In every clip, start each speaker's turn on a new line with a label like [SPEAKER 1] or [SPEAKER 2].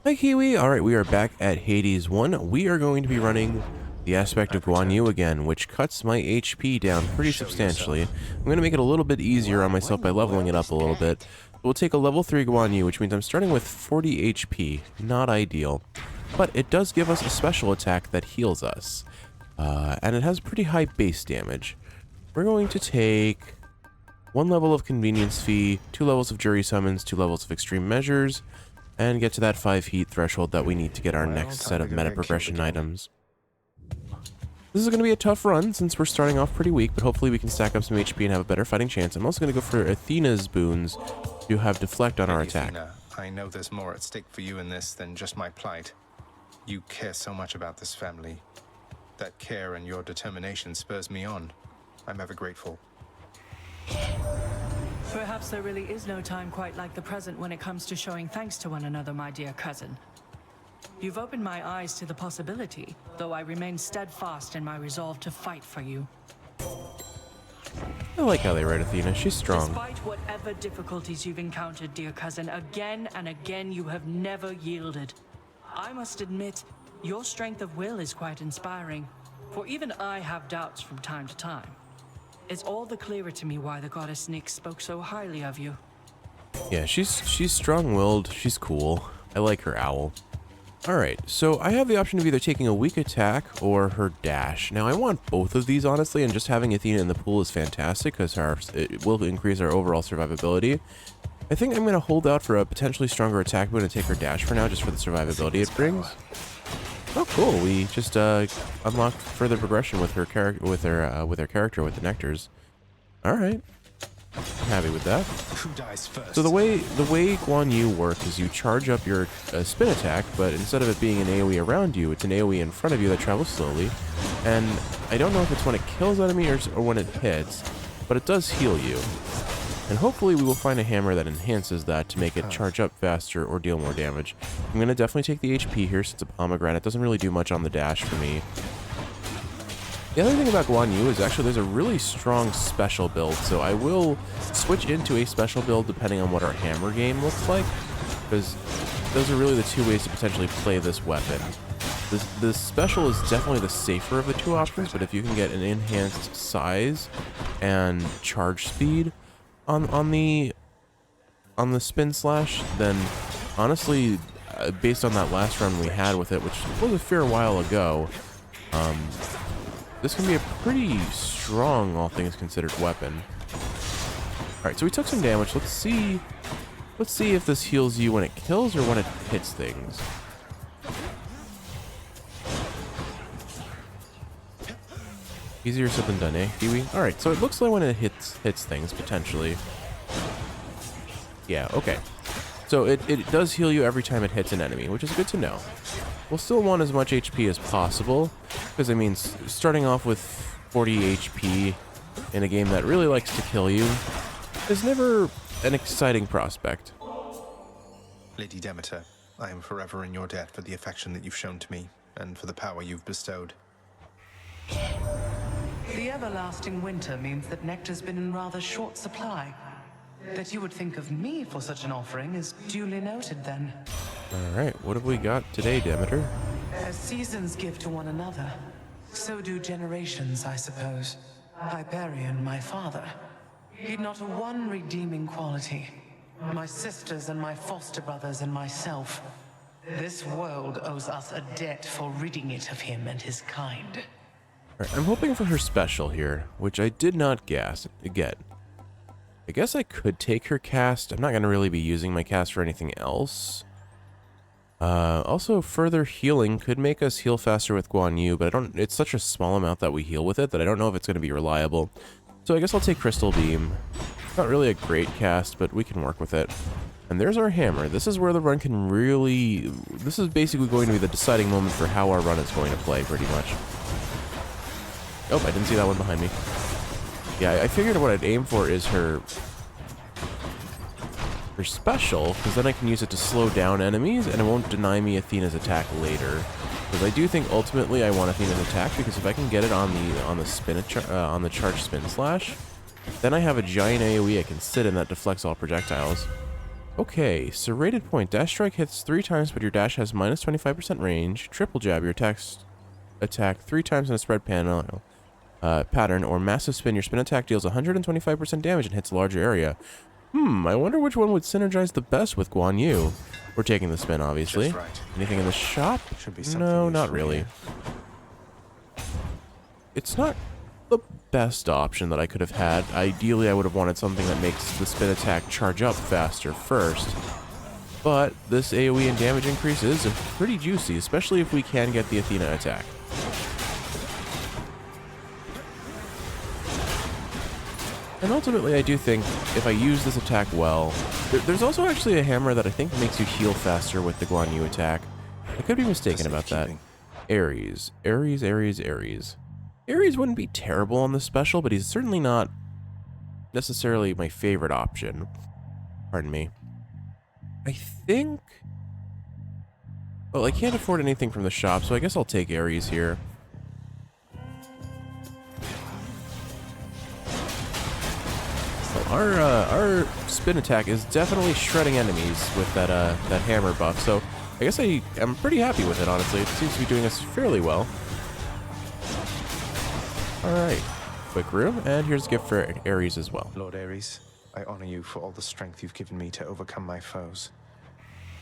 [SPEAKER 1] Hi Kiwi! Alright, we are back at Hades 1. We are going to be running the aspect of Guan Yu again, which cuts my HP down pretty substantially. I'm going to make it a little bit easier on myself by leveling it up a little bit. We'll take a level 3 Guan Yu, which means I'm starting with 40 HP. Not ideal. But it does give us a special attack that heals us. And it has pretty high base damage. We're going to take 1 level of Convenience Fee, 2 levels of Jury Summons, 2 levels of Extreme Measures, and get to that 5 heat threshold that we need to get our next set of meta progression items. This is going to be a tough run since we're starting off pretty weak, but hopefully we can stack up some HP and have a better fighting chance. I'm also going to go for Athena's boons to have deflect on our attack.
[SPEAKER 2] Athena, I know there's more at stake for you in this than just my plight. You care so much about this family. That care and your determination spurs me on. I'm ever grateful.
[SPEAKER 3] Perhaps there really is no time quite like the present when it comes to showing thanks to one another, my dear cousin. You've opened my eyes to the possibility, though I remain steadfast in my resolve to fight for you.
[SPEAKER 1] I like how they write Athena. She's strong.
[SPEAKER 3] Despite whatever difficulties you've encountered, dear cousin, again and again you have never yielded. I must admit, your strength of will is quite inspiring, for even I have doubts from time to time. It's all the clearer to me why the goddess Nyx spoke so highly of you.
[SPEAKER 1] Yeah, she's strong-willed. She's cool. I like her owl. Alright, so I have the option of either taking a weak attack or her dash. Now, I want both of these, honestly, and just having Athena in the pool is fantastic because it will increase our overall survivability. I think I'm going to hold out for a potentially stronger attack boon and take her dash for now, just for the survivability it brings. Oh, cool! We just unlocked further progression with her character, with her character with the nectars. All right, I'm happy with that.
[SPEAKER 2] Who dies first?
[SPEAKER 1] So the way Guan Yu works is you charge up your spin attack, but instead of it being an AOE around you, it's an AOE in front of you that travels slowly. And I don't know if it's when it kills enemy or when it hits, but it does heal you. And hopefully we will find a hammer that enhances that to make it charge up faster or deal more damage. I'm going to definitely take the HP here since a pomegranate doesn't really do much on the dash for me. The other thing about Guan Yu is actually there's a really strong special build, so I will switch into a special build depending on what our hammer game looks like, because those are really the two ways to potentially play this weapon. The special is definitely the safer of the two options, but if you can get an enhanced size and charge speed on the spin slash, then honestly, based on that last run we had with it, which was a fair while ago, this can be a pretty strong, all things considered, weapon. All right, so we took some damage. Let's see if this heals you when it kills or when it hits things. Easier said than done, eh, Kiwi? Alright, so it looks like when it hits things, potentially. Yeah, okay. So it does heal you every time it hits an enemy, which is good to know. We'll still want as much HP as possible, because, I mean, starting off with 40 HP in a game that really likes to kill you is never an exciting prospect.
[SPEAKER 2] Lady Demeter, I am forever in your debt for the affection that you've shown to me, and for the power you've bestowed.
[SPEAKER 3] The everlasting winter means that nectar's been in rather short supply. That you would think of me for such an offering is duly noted, then.
[SPEAKER 1] Alright, what have we got today, Demeter?
[SPEAKER 3] As seasons give to one another, so do generations, I suppose. Hyperion, my father, he'd not a one redeeming quality. My sisters and my foster brothers and myself. This world owes us a debt for ridding it of him and his kind.
[SPEAKER 1] Alright, I'm hoping for her special here, which I did not get. I guess I could take her cast. I'm not going to really be using my cast for anything else. Also, further healing could make us heal faster with Guan Yu, but it's such a small amount that we heal with it that I don't know if it's going to be reliable. So I guess I'll take Crystal Beam. Not really a great cast, but we can work with it. And there's our hammer. This is where the run can really... This is basically going to be the deciding moment for how our run is going to play, pretty much. Oh, I didn't see that one behind me. Yeah, I figured what I'd aim for is her special, because then I can use it to slow down enemies, and it won't deny me Athena's attack later. Because I do think ultimately I want Athena's attack, because if I can get it on the charge spin slash, then I have a giant AoE I can sit in that deflects all projectiles. Okay, so rated point. Dash strike hits 3 times, but your dash has minus 25% range. Triple jab, your attack 3 times in a spread panel pattern, or massive spin. Your spin attack deals 125% damage and hits a larger area. I wonder which one would synergize the best with Guan Yu. We're taking the spin, obviously.
[SPEAKER 2] Just right.
[SPEAKER 1] Anything in the shop?
[SPEAKER 2] Should be something
[SPEAKER 1] No, not
[SPEAKER 2] useful
[SPEAKER 1] really.
[SPEAKER 2] here.
[SPEAKER 1] It's not the best option that I could have had. Ideally, I would have wanted something that makes the spin attack charge up faster first. But this AoE and damage increase is pretty juicy, especially if we can get the Athena attack. And ultimately, I do think if I use this attack well, there's also actually a hammer that I think makes you heal faster with the Guan Yu attack. I could be mistaken about that. Ares. Ares, Ares, Ares. Ares wouldn't be terrible on this special, but he's certainly not necessarily my favorite option. Pardon me. I think... Well, I can't afford anything from the shop, so I guess I'll take Ares here. Our spin attack is definitely shredding enemies with that that hammer buff, so I guess I'm pretty happy with it, honestly. It seems to be doing us fairly well. Alright, quick room, and here's a gift for Ares as well.
[SPEAKER 2] Lord Ares, I honor you for all the strength you've given me to overcome my foes.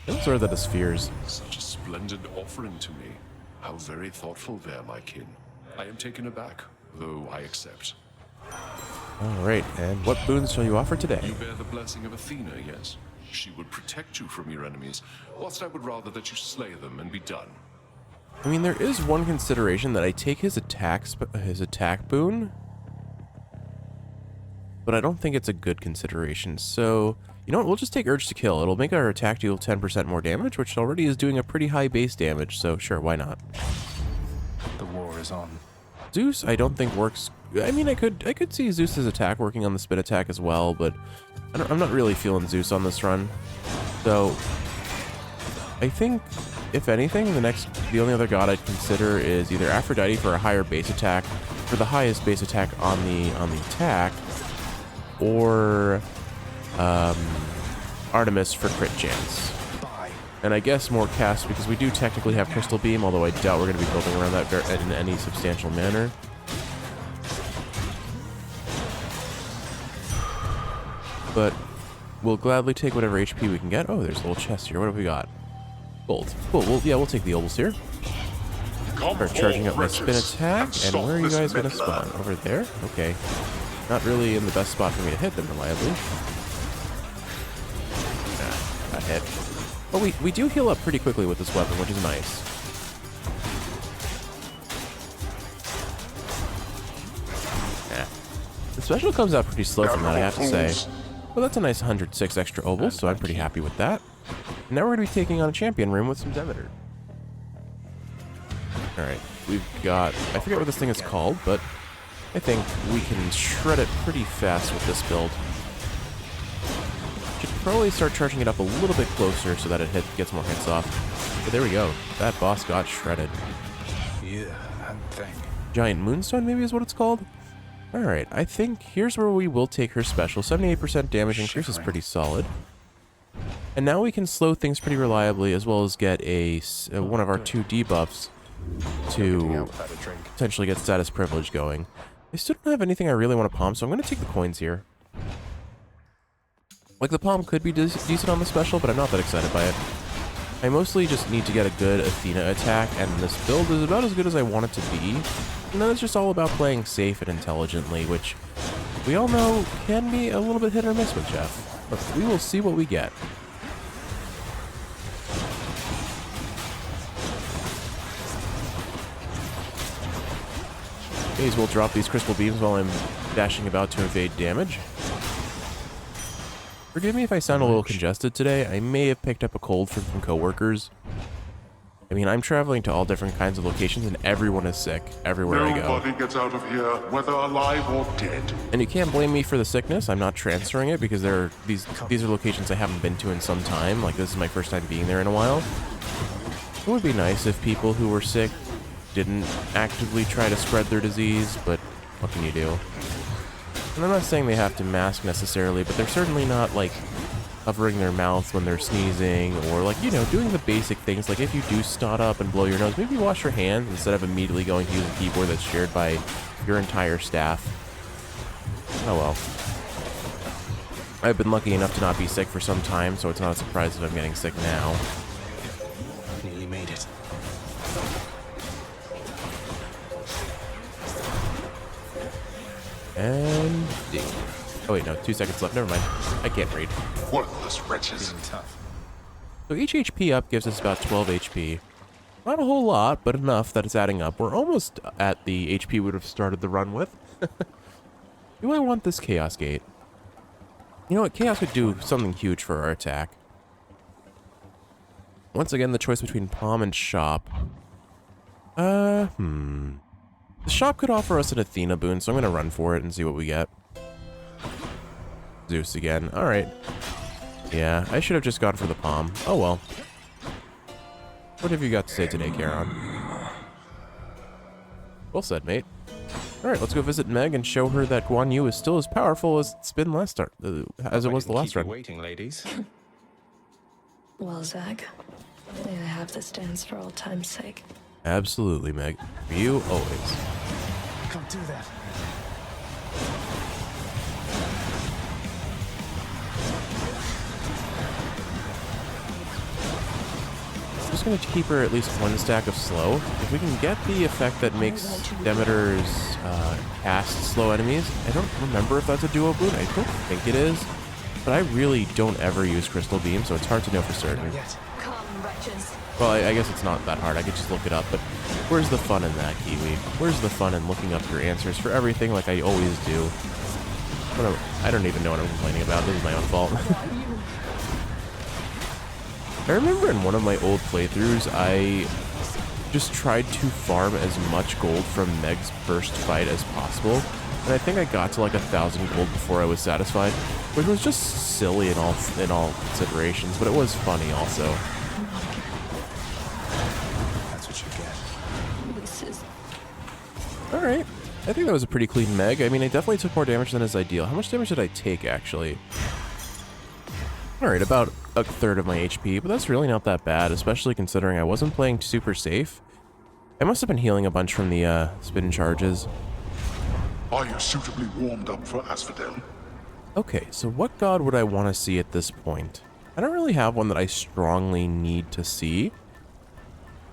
[SPEAKER 1] Those are the spheres.
[SPEAKER 4] Such a splendid offering to me. How very thoughtful there, my kin. I am taken aback, though I accept.
[SPEAKER 1] Alright, and what boons shall you offer today?
[SPEAKER 4] You bear the blessing of Athena, yes? She would protect you from your enemies, whilst I would rather that you slay them and be done.
[SPEAKER 1] I mean, there is one consideration that I take his attack boon, but I don't think it's a good consideration. So, you know what? We'll just take Urge to Kill. It'll make our attack deal 10% more damage, which already is doing a pretty high base damage. So, sure, why not?
[SPEAKER 2] The war is on.
[SPEAKER 1] Zeus, I don't think works. I mean, I could see Zeus's attack working on the spin attack as well, but I'm not really feeling Zeus on this run. So, I think, if anything, the only other god I'd consider is either Aphrodite for a higher base attack, for the highest base attack on the attack, or Artemis for crit chance. And I guess more cast because we do technically have Crystal Beam, although I doubt we're going to be building around that in any substantial manner. But we'll gladly take whatever HP we can get. Oh, there's a little chest here. What have we got? Gold. Cool. We'll take the obols here. Start charging up my spin attack. And where are you guys going to spawn? Over there? Okay. Not really in the best spot for me to hit them reliably. Nah, got hit. But we do heal up pretty quickly with this weapon, which is nice. Yeah. The special comes out pretty slow from that, I have to say. Well, that's a nice 106 extra obols, so I'm pretty happy with that. And now we're going to be taking on a champion room with some Demeter. Alright, we've got... I forget what this thing is called, but I think we can shred it pretty fast with this build. Should probably start charging it up a little bit closer so that it gets more hits off. But there we go. That boss got shredded.
[SPEAKER 2] Yeah, that thing.
[SPEAKER 1] Giant Moonstone maybe is what it's called? Alright, I think here's where we will take her special. 78% damage increase is pretty solid. And now we can slow things pretty reliably, as well as get one of our 2 debuffs to potentially get status privilege going. I still don't have anything I really want to palm, so I'm going to take the coins here. Like, the palm could be decent on the special, but I'm not that excited by it. I mostly just need to get a good Athena attack, and this build is about as good as I want it to be. And then it's just all about playing safe and intelligently, which we all know can be a little bit hit or miss with Jeff. But we will see what we get. May as well drop these crystal beams while I'm dashing about to evade damage. Forgive me if I sound a little congested today. I may have picked up a cold from some coworkers. I mean, I'm traveling to all different kinds of locations, and everyone is sick everywhere I go.
[SPEAKER 4] Nobody gets out of here, whether alive or dead.
[SPEAKER 1] And you can't blame me for the sickness. I'm not transferring it because these are locations I haven't been to in some time. Like, this is my first time being there in a while. It would be nice if people who were sick didn't actively try to spread their disease, but what can you do? And I'm not saying they have to mask necessarily, but they're certainly not, like, covering their mouths when they're sneezing, or like, you know, doing the basic things. Like if you do snot up and blow your nose, maybe wash your hands instead of immediately going to use a keyboard that's shared by your entire staff. Oh well. I've been lucky enough to not be sick for some time, so it's not a surprise that I'm getting sick now.
[SPEAKER 2] Nearly made it.
[SPEAKER 1] And D. Oh wait, no, 2 seconds left. Never mind. I can't read.
[SPEAKER 4] Worthless wretches.
[SPEAKER 2] Being tough.
[SPEAKER 1] So each HP up gives us about 12 HP. Not a whole lot, but enough that it's adding up. We're almost at the HP we would have started the run with. Do I want this Chaos Gate? You know what? Chaos could do something huge for our attack. Once again, the choice between Palm and Shop. The Shop could offer us an Athena boon, so I'm going to run for it and see what we get. Zeus again. Alright. Yeah, I should have just gone for the Palm. Oh well. What have you got to say today, Charon? Well said, mate. Alright, let's go visit Meg and show her that Guan Yu is still as powerful as it's been last start, as it was the last
[SPEAKER 2] Keep you
[SPEAKER 1] run.
[SPEAKER 2] waiting, ladies.
[SPEAKER 5] Well, Zach, may I have this dance for old time's sake?
[SPEAKER 1] Absolutely, Meg. For you, always.
[SPEAKER 2] Can't do that.
[SPEAKER 1] Just gonna keep her at least one stack of slow. If we can get the effect that makes Demeter's cast slow enemies, I don't remember if that's a duo boon. I don't think it is, but I really don't ever use Crystal Beam, so it's hard to know for certain.
[SPEAKER 2] Not yet.
[SPEAKER 5] Come, wretches.
[SPEAKER 1] Well, I guess it's not that hard. I could just look it up, but where's the fun in that, Kiwi? Where's the fun in looking up your answers for everything like I always do? I don't even know what I'm complaining about. This is my own fault. I remember in one of my old playthroughs, I just tried to farm as much gold from Meg's first fight as possible, and I think I got to like 1,000 gold before I was satisfied, which was just silly in all considerations, but it was funny also.
[SPEAKER 2] That's what you get.
[SPEAKER 5] This is
[SPEAKER 1] Alright, I think that was a pretty clean Meg. I mean, I definitely took more damage than is ideal. How much damage did I take, actually? Alright, about a third of my HP, but that's really not that bad, especially considering I wasn't playing super safe. I must have been healing a bunch from the spin charges.
[SPEAKER 4] Are you suitably warmed up for Asphodel?
[SPEAKER 1] Okay, so what god would I want to see at this point? I don't really have one that I strongly need to see.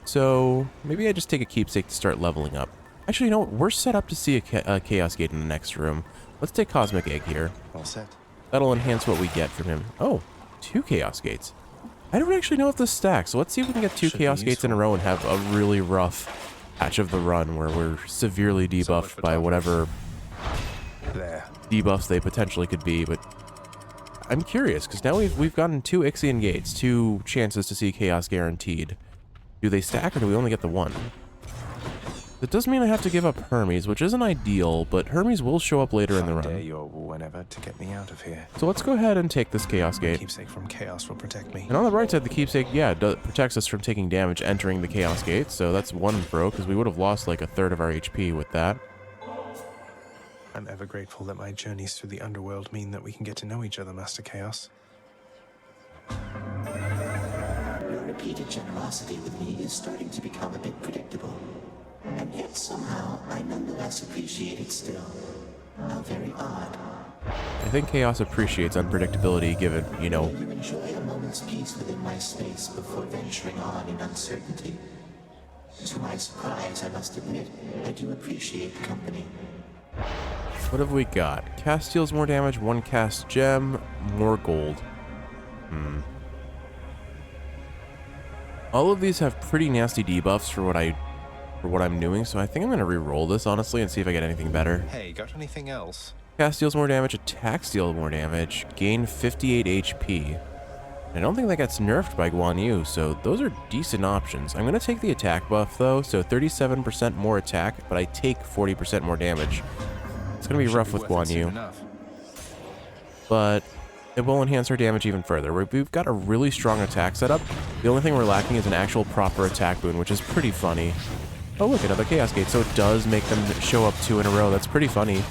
[SPEAKER 1] So maybe I just take a keepsake to start leveling up. Actually, you know what? We're set up to see a Chaos Gate in the next room. Let's take Cosmic Egg here.
[SPEAKER 2] All set.
[SPEAKER 1] That'll enhance what we get from him. Oh, 2 Chaos Gates. I don't actually know if this stacks, so let's see if we can get 2
[SPEAKER 2] Should be
[SPEAKER 1] Chaos Gates in a row and have a really rough patch of the run where we're severely debuffed by whatever
[SPEAKER 2] There.
[SPEAKER 1] debuffs they potentially could be, but I'm curious, because now we've gotten 2 Ixion Gates, 2 chances to see Chaos guaranteed. Do they stack, or do we only get the 1? That does mean I have to give up Hermes, which isn't ideal, but Hermes will show up later in the
[SPEAKER 2] How dare
[SPEAKER 1] run.
[SPEAKER 2] you or whenever to get me out of here.
[SPEAKER 1] So let's go ahead and take this Chaos Gate.
[SPEAKER 2] Keepsake from chaos will protect me.
[SPEAKER 1] And on the right side, the Keepsake, yeah, protects us from taking damage entering the Chaos Gate, so that's 1 pro, because we would have lost like a third of our HP with that.
[SPEAKER 2] I'm ever grateful that my journeys through the underworld mean that we can get to know each other, Master Chaos.
[SPEAKER 6] Your repeated generosity with me is starting to become a bit predictable. And yet somehow I nonetheless appreciate it still. How very odd.
[SPEAKER 1] I think Chaos appreciates unpredictability given, you know,
[SPEAKER 6] You enjoy a moment's peace within my space before venturing on in uncertainty. To my surprise, I must admit, I do appreciate the company.
[SPEAKER 1] what have we got? Cast deals more damage, 1 cast gem, more gold. All of these have pretty nasty debuffs for what I'm doing, so I think I'm gonna re-roll this honestly and see if I get anything better.
[SPEAKER 2] Hey, got anything else?
[SPEAKER 1] Cast deals more damage, attacks deal more damage, gain 58 HP. I don't think that gets nerfed by Guan Yu, so those are decent options. I'm gonna take the attack buff though, so 37% more attack, but I take 40% more damage. It's gonna be rough with Guan Yu, but it will enhance our damage even further. We've got a really strong attack setup. The only thing we're lacking is an actual proper attack boon, which is pretty funny. Oh look, another Chaos Gate, so it does make them show up 2 in a row. That's pretty funny.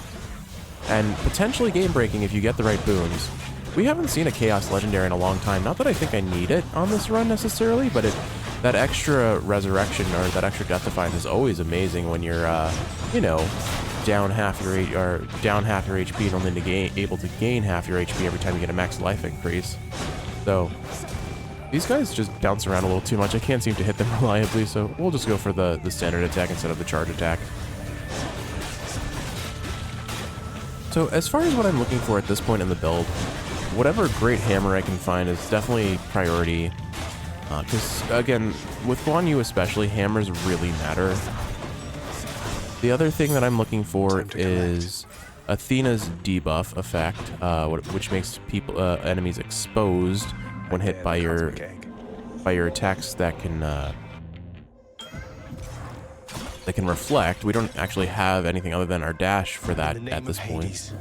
[SPEAKER 1] And potentially game-breaking if you get the right boons. We haven't seen a Chaos Legendary in a long time. Not that I think I need it on this run necessarily, but that extra resurrection or that extra death defiance is always amazing when you're, you know, down half your HP and only able to gain half your HP every time you get a max life increase. So these guys just bounce around a little too much. I can't seem to hit them reliably, so we'll just go for the standard attack instead of the charge attack. So as far as what I'm looking for at this point in the build, whatever great hammer I can find is definitely priority. Because, again, with Guan Yu especially, hammers really matter. The other thing that I'm looking for is Athena's debuff effect, which makes enemies exposed when hit by your attacks that can reflect. We don't actually have anything other than our dash for that at this point.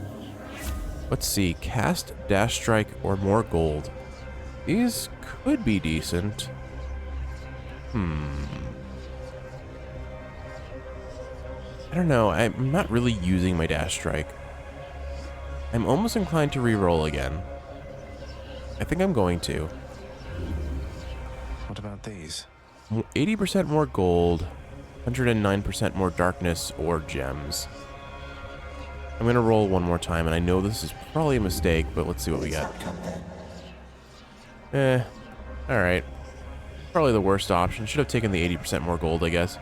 [SPEAKER 1] Let's see, cast, dash strike, or more gold. These could be decent. I don't know, I'm not really using my dash strike. I'm almost inclined to re-roll again. I think I'm going to.
[SPEAKER 2] What about these?
[SPEAKER 1] 80% more gold, 109% more darkness or gems. I'm gonna roll one more time, and I know this is probably a mistake, but let's see what we get. Alright. Probably the worst option. Should have taken the 80% more gold, I guess.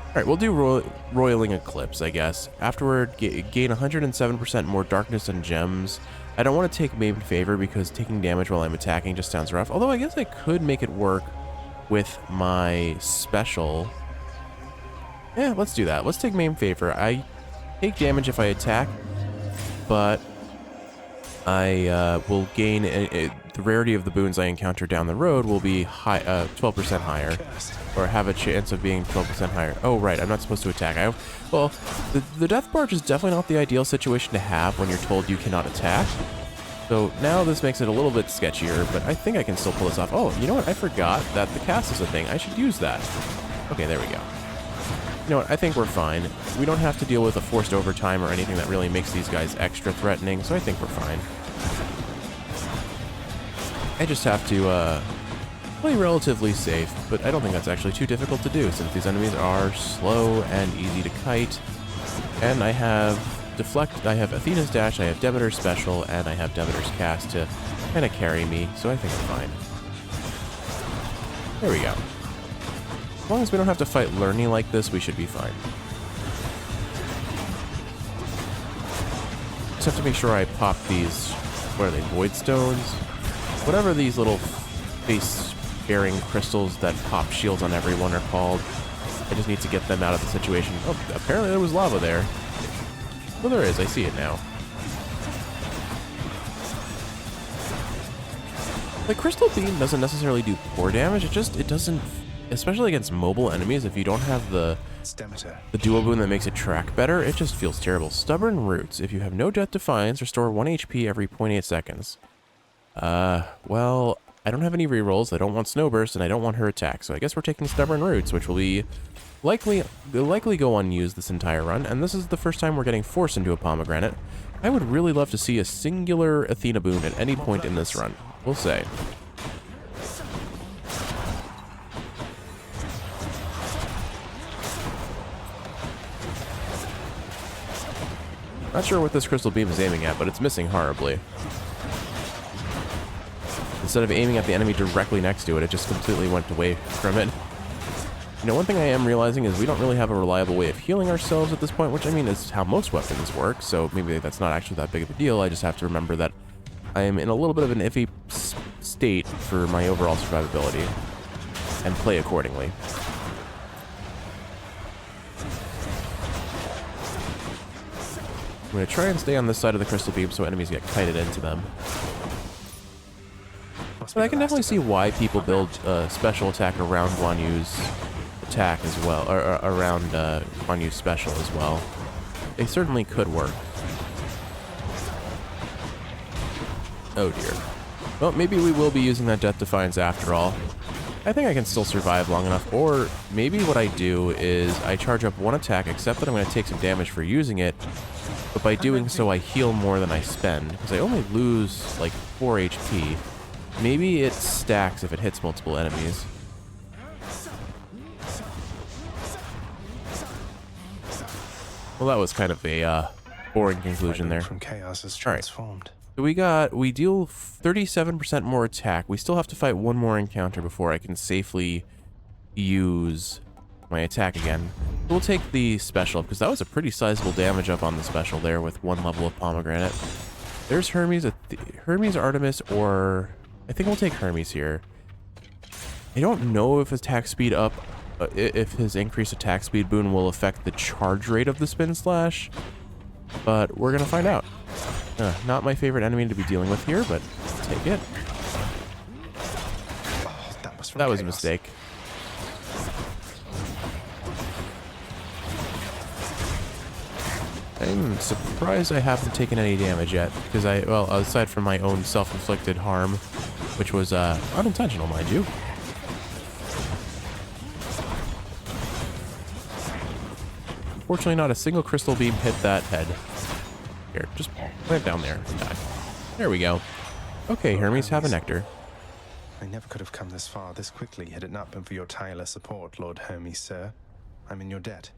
[SPEAKER 1] Alright, we'll do Roiling Eclipse, I guess. Afterward, gain 107% more darkness and gems. I don't want to take Maimed Favor because taking damage while I'm attacking just sounds rough. Although I guess I could make it work with my special. Yeah, let's do that. Let's take Maimed Favor. I take damage if I attack, but I will gain the rarity of the boons I encounter down the road will be 12% higher, or have a chance of being 12% higher. Oh right, I'm not supposed to attack. Well, the death barge is definitely not the ideal situation to have when you're told you cannot attack. So now this makes it a little bit sketchier, but I think I can still pull this off. Oh, you know what? I forgot that the cast is a thing. I should use that. Okay, there we go. You know what? I think we're fine. We don't have to deal with a forced overtime or anything that really makes these guys extra threatening, so I think we're fine. I just have to play relatively safe, but I don't think that's actually too difficult to do since these enemies are slow and easy to kite. And I have Deflect, I have Athena's Dash, I have Demeter's Special, and I have Demeter's Cast to kind of carry me, so I think we're fine. There we go. As long as we don't have to fight Learning like this, we should be fine. Just have to make sure I pop these, what are they, Void Stones? Whatever these little face-bearing crystals that pop shields on everyone are called. I just need to get them out of the situation. Oh, apparently there was lava there. Well, there is. I see it now. The Crystal Beam doesn't necessarily do poor damage. It doesn't, especially against mobile enemies, if you don't have the dual boon that makes it track better, it just feels terrible. Stubborn Roots. If you have no Death Defiance, restore 1 HP every 0.8 seconds. Well, I don't have any rerolls, I don't want Snowburst, and I don't want her attack, so I guess we're taking Stubborn Roots, which will be likely go unused this entire run, and this is the first time we're getting forced into a Pomegranate. I would really love to see a singular Athena boon at any point in this run. We'll say. Not sure what this Crystal Beam is aiming at, but it's missing horribly. Instead of aiming at the enemy directly next to it, it just completely went away from it. You know, one thing I am realizing is we don't really have a reliable way of healing ourselves at this point, which I mean is how most weapons work, so maybe that's not actually that big of a deal. I just have to remember that I am in a little bit of an iffy state for my overall survivability, and play accordingly. I'm going to try and stay on this side of the Crystal Beam so enemies get kited into them. But I can definitely see why people build special attack around Guan Yu's attack as well, or around Guan Yu's special as well. They certainly could work. Oh dear. Well, maybe we will be using that Death Defiance after all. I think I can still survive long enough, or maybe what I do is I charge up one attack, except that I'm going to take some damage for using it, but by doing so I heal more than I spend, because I only lose like 4 HP. Maybe it stacks if it hits multiple enemies. Well, that was kind of a boring conclusion there.
[SPEAKER 2] From chaos is
[SPEAKER 1] All right.
[SPEAKER 2] transformed.
[SPEAKER 1] So we deal 37% more attack. We still have to fight one more encounter before I can safely use my attack again. We'll take the special, because that was a pretty sizable damage up on the special there with 1 level of pomegranate. There's Hermes, Hermes, Artemis, or I think we'll take Hermes here. I don't know if his attack speed up, if his increased attack speed boon will affect the charge rate of the spin slash, but we're gonna find out. Not my favorite enemy to be dealing with here, but take it.
[SPEAKER 2] Oh, that
[SPEAKER 1] was a
[SPEAKER 2] chaos.
[SPEAKER 1] mistake. I'm surprised I haven't taken any damage yet, because well, aside from my own self-inflicted harm, which was unintentional, mind you. Fortunately, not a single crystal beam hit that head. Here, just plant down there and die. There we go. Okay, Hermes, have a nectar.
[SPEAKER 2] I never could have come this far this quickly had it not been for your tireless support, Lord Hermes, sir. I'm in your debt.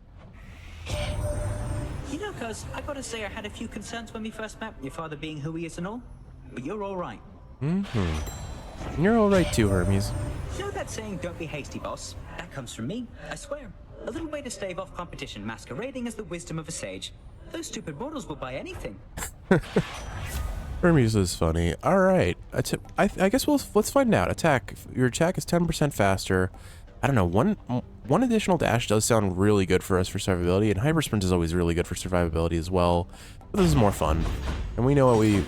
[SPEAKER 7] You know, cuz, I gotta say I had a few concerns when we first met, your father being who he is and all. But you're alright.
[SPEAKER 1] Mm-hmm. You're alright too, Hermes.
[SPEAKER 7] You know that saying, don't be hasty, boss? That comes from me, I swear. A little way to stave off competition, masquerading as the wisdom of a sage. Those stupid mortals will buy anything.
[SPEAKER 1] Hermes is funny. Alright. I guess let's find out. Attack. Your attack is 10% faster. I don't know, one additional dash does sound really good for us for survivability, and hyper sprint is always really good for survivability as well. But this is more fun. And we know what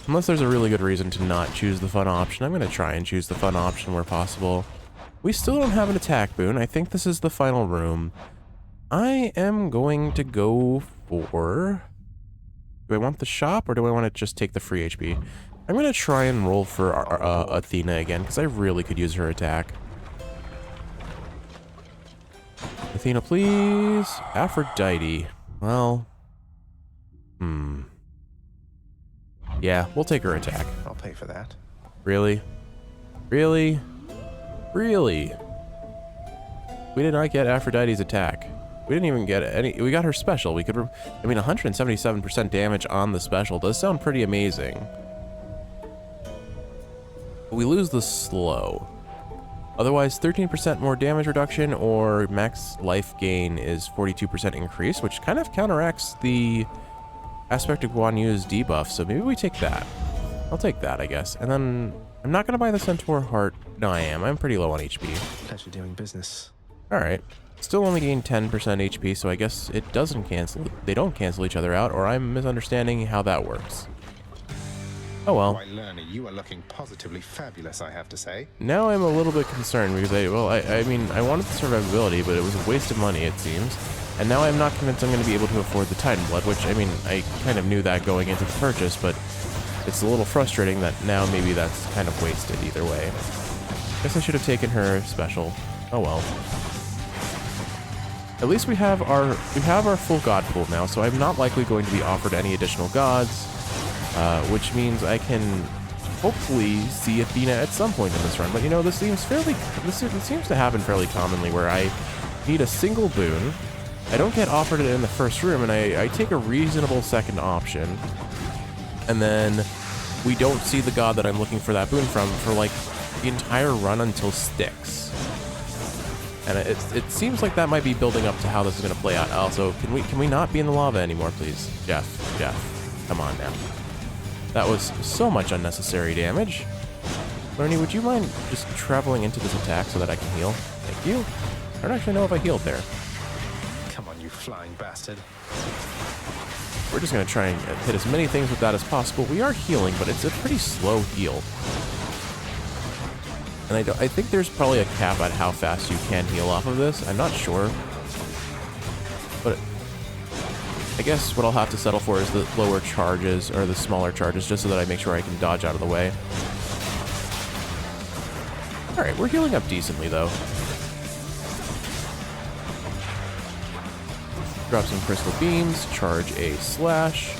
[SPEAKER 1] unless there's a really good reason to not choose the fun option, I'm going to try and choose the fun option where possible. We still don't have an attack boon. I think this is the final room. I am going to go for... Do I want the shop, or do I want to just take the free HP? I'm going to try and roll for Athena again, because I really could use her attack. Athena, please. Aphrodite. Well... Yeah, we'll take her attack.
[SPEAKER 2] I'll pay for that.
[SPEAKER 1] Really? Really? Really? We did not get Aphrodite's attack. We didn't even get any... We got her special. We could... I mean, 177% damage on the special does sound pretty amazing. We lose the slow. Otherwise, 13% more damage reduction or max life gain is 42% increase, which kind of counteracts the aspect of Guan Yu's debuff, so maybe we take that. I'll take that, I guess. And then I'm not going to buy the Centaur Heart. No, I am. I'm pretty low on HP.
[SPEAKER 2] Pleasure doing business.
[SPEAKER 1] Alright. Still only gain 10% HP, so I guess it doesn't cancel. They don't cancel each other out, or I'm misunderstanding how that works. Oh well.
[SPEAKER 2] Why, Lerner, you are looking positively fabulous, I have to say.
[SPEAKER 1] Now I'm a little bit concerned because I mean, I wanted the survivability, but it was a waste of money, it seems. And now I'm not convinced I'm going to be able to afford the Titan Blood, which, I mean, I kind of knew that going into the purchase, but it's a little frustrating that now maybe that's kind of wasted either way. Guess I should have taken her special. Oh well. At least we have our full god pool now, so I'm not likely going to be offered any additional gods, which means I can hopefully see Athena at some point in this run. But you know, this seems to happen fairly commonly, where I need a single boon, I don't get offered it in the first room, and I take a reasonable second option, and then we don't see the god that I'm looking for that boon from for like the entire run until Styx. And it seems like that might be building up to how this is going to play out. Also, can we not be in the lava anymore, please? Jeff, come on now. That was so much unnecessary damage. Bernie, would you mind just traveling into this attack so that I can heal? Thank you. I don't actually know if I healed there.
[SPEAKER 2] Come on, you flying bastard.
[SPEAKER 1] We're just going to try and hit as many things with that as possible. We are healing, but it's a pretty slow heal. And I think there's probably a cap at how fast you can heal off of this. I'm not sure. But I guess what I'll have to settle for is the lower charges, or the smaller charges, just so that I make sure I can dodge out of the way. Alright, we're healing up decently, though. Drop some crystal beams, charge a slash.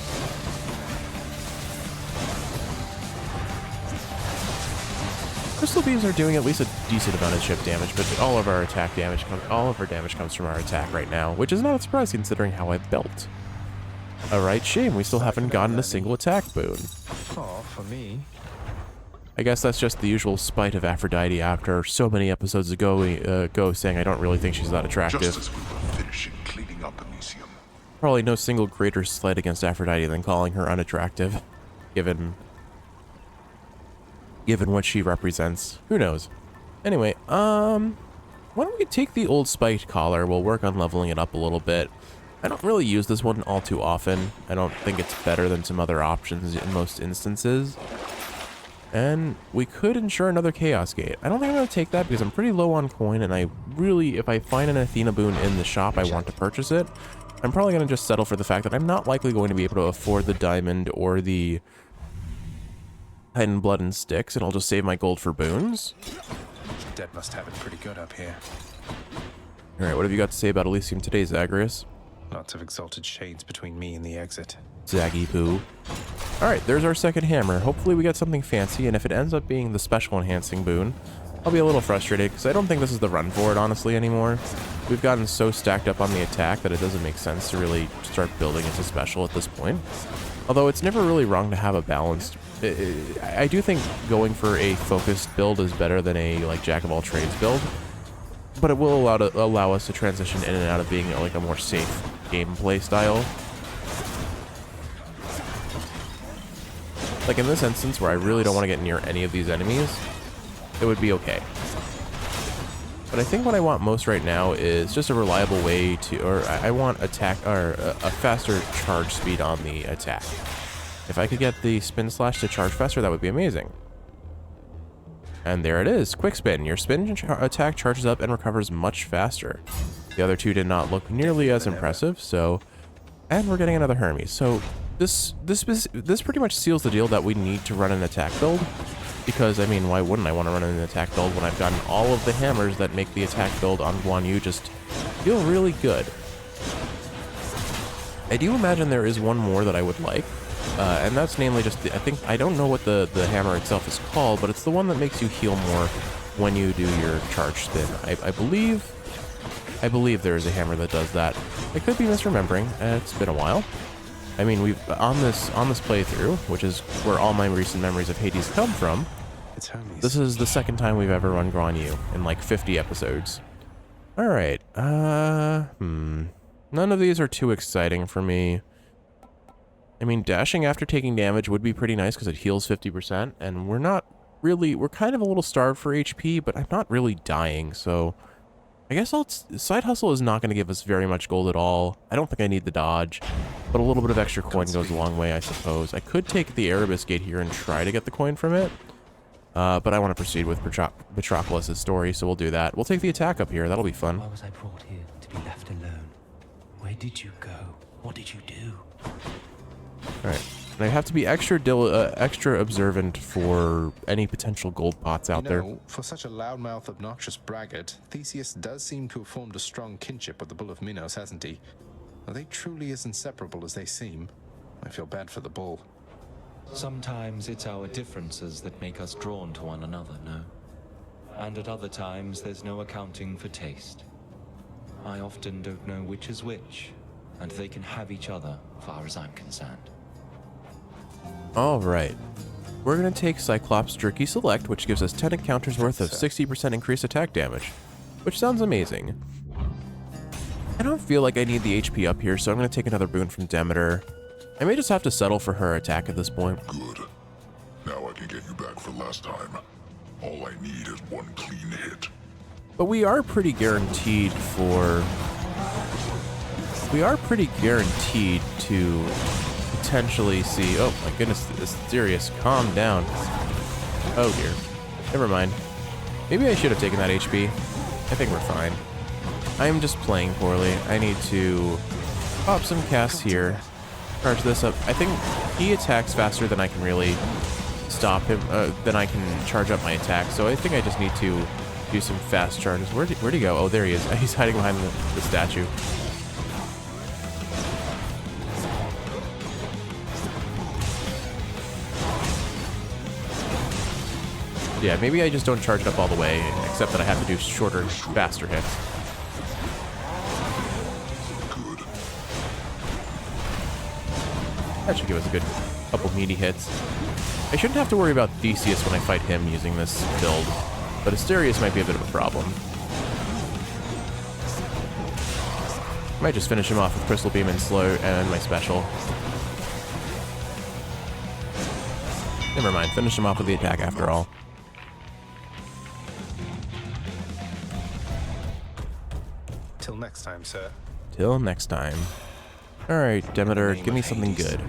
[SPEAKER 1] Crystal beams are doing at least a decent amount of chip damage, but all of our damage comes from our attack right now, which is not a surprise considering how I built. Alright, shame we still haven't gotten a single attack boon.
[SPEAKER 2] Oh, for me.
[SPEAKER 1] I guess that's just the usual spite of Aphrodite after so many episodes ago saying I don't really think she's that attractive.
[SPEAKER 4] Just as we were finishing cleaning up Elysium.
[SPEAKER 1] Probably no single greater slight against Aphrodite than calling her unattractive, given what she represents. Who knows? Anyway, why don't we take the old spiked collar? We'll work on leveling it up a little bit. I don't really use this one all too often. I don't think it's better than some other options in most instances. And we could ensure another Chaos Gate. I don't think I'm going to take that because I'm pretty low on coin, and I really, if I find an Athena boon in the shop, I want to purchase it. I'm probably going to just settle for the fact that I'm not likely going to be able to afford the diamond or the Titan Blood and Sticks, and I'll just save my gold for boons.
[SPEAKER 2] Dead must have it pretty good up here.
[SPEAKER 1] Alright, what have you got to say about Elysium today, Zagreus?
[SPEAKER 2] Lots of exalted shades between me and the exit.
[SPEAKER 1] Zaggy poo. Alright, there's our second hammer. Hopefully we get something fancy, and if it ends up being the special enhancing boon, I'll be a little frustrated, because I don't think this is the run for it, honestly, anymore. We've gotten so stacked up on the attack that it doesn't make sense to really start building into special at this point. Although it's never really wrong to have a balanced... I do think going for a focused build is better than a like jack-of-all-trades build, but it will allow us to transition in and out of being like a more safe gameplay style. Like in this instance where I really don't want to get near any of these enemies, it would be okay. But I think what I want most right now is just a reliable way to, or I want attack, or a faster charge speed on the attack. If I could get the spin slash to charge faster, that would be amazing. And there it is, quick spin. Your spin attack charges up and recovers much faster. The other two did not look nearly as impressive, so, and we're getting another Hermes. So this pretty much seals the deal that we need to run an attack build. Because, I mean, why wouldn't I want to run an attack build when I've gotten all of the hammers that make the attack build on Guan Yu just feel really good? I do imagine there is one more that I would like, and that's namely just, I don't know what the hammer itself is called, but it's the one that makes you heal more when you do your charge spin. I believe there is a hammer that does that. I could be misremembering, it's been a while. I mean, we've on this playthrough, which is where all my recent memories of Hades come from.
[SPEAKER 2] It's Hermes.
[SPEAKER 1] This is the second time we've ever run Guan Yu in like 50 episodes. All right. None of these are too exciting for me. I mean, dashing after taking damage would be pretty nice because it heals 50%, and we're kind of a little starved for HP, but I'm not really dying, so I guess Side Hustle is not going to give us very much gold at all. I don't think I need the dodge, but a little bit of extra coin goes a long way, I suppose. I could take the Erebus Gate here and try to get the coin from it, but I want to proceed with Patroclus' story, so we'll do that. We'll take the attack up here. That'll be fun.
[SPEAKER 8] Why was I brought here to be left alone? Where did you go? What did you do?
[SPEAKER 1] All right. And I have to be extra observant for any potential gold pots out there.
[SPEAKER 2] For such a loudmouth, obnoxious braggart, Theseus does seem to have formed a strong kinship with the Bull of Minos, hasn't he? Are they truly as inseparable as they seem? I feel bad for the bull.
[SPEAKER 8] Sometimes it's our differences that make us drawn to one another, no? And at other times, there's no accounting for taste. I often don't know which is which, and they can have each other, far as I'm concerned.
[SPEAKER 1] All right. We're going to take Cyclops Jerky Select, which gives us 10 encounters worth of 60% increased attack damage, which sounds amazing. I don't feel like I need the HP up here, so I'm going to take another boon from Demeter. I may just have to settle for her attack at this point.
[SPEAKER 4] Good. Now I can get you back for last time. All I need is one clean hit.
[SPEAKER 1] But we are pretty guaranteed to potentially see... Oh my goodness, this Sirius, calm down. Oh dear. Never mind. Maybe I should have taken that HP. I think we're fine. I'm just playing poorly. I need to pop some casts here. Charge this up. I think he attacks faster than I can really stop him, than I can charge up my attack. So I think I just need to do some fast charges. Where'd he go? Oh, there he is. He's hiding behind the statue. Yeah, maybe I just don't charge it up all the way, except that I have to do shorter, faster hits. That should give us a good couple meaty hits. I shouldn't have to worry about Theseus when I fight him using this build, but Asterius might be a bit of a problem. Might just finish him off with Crystal Beam and slow and my special. Never mind, finish him off with the attack after all.
[SPEAKER 2] Till next time, sir.
[SPEAKER 1] Till next time. Alright, Demeter, give me something good.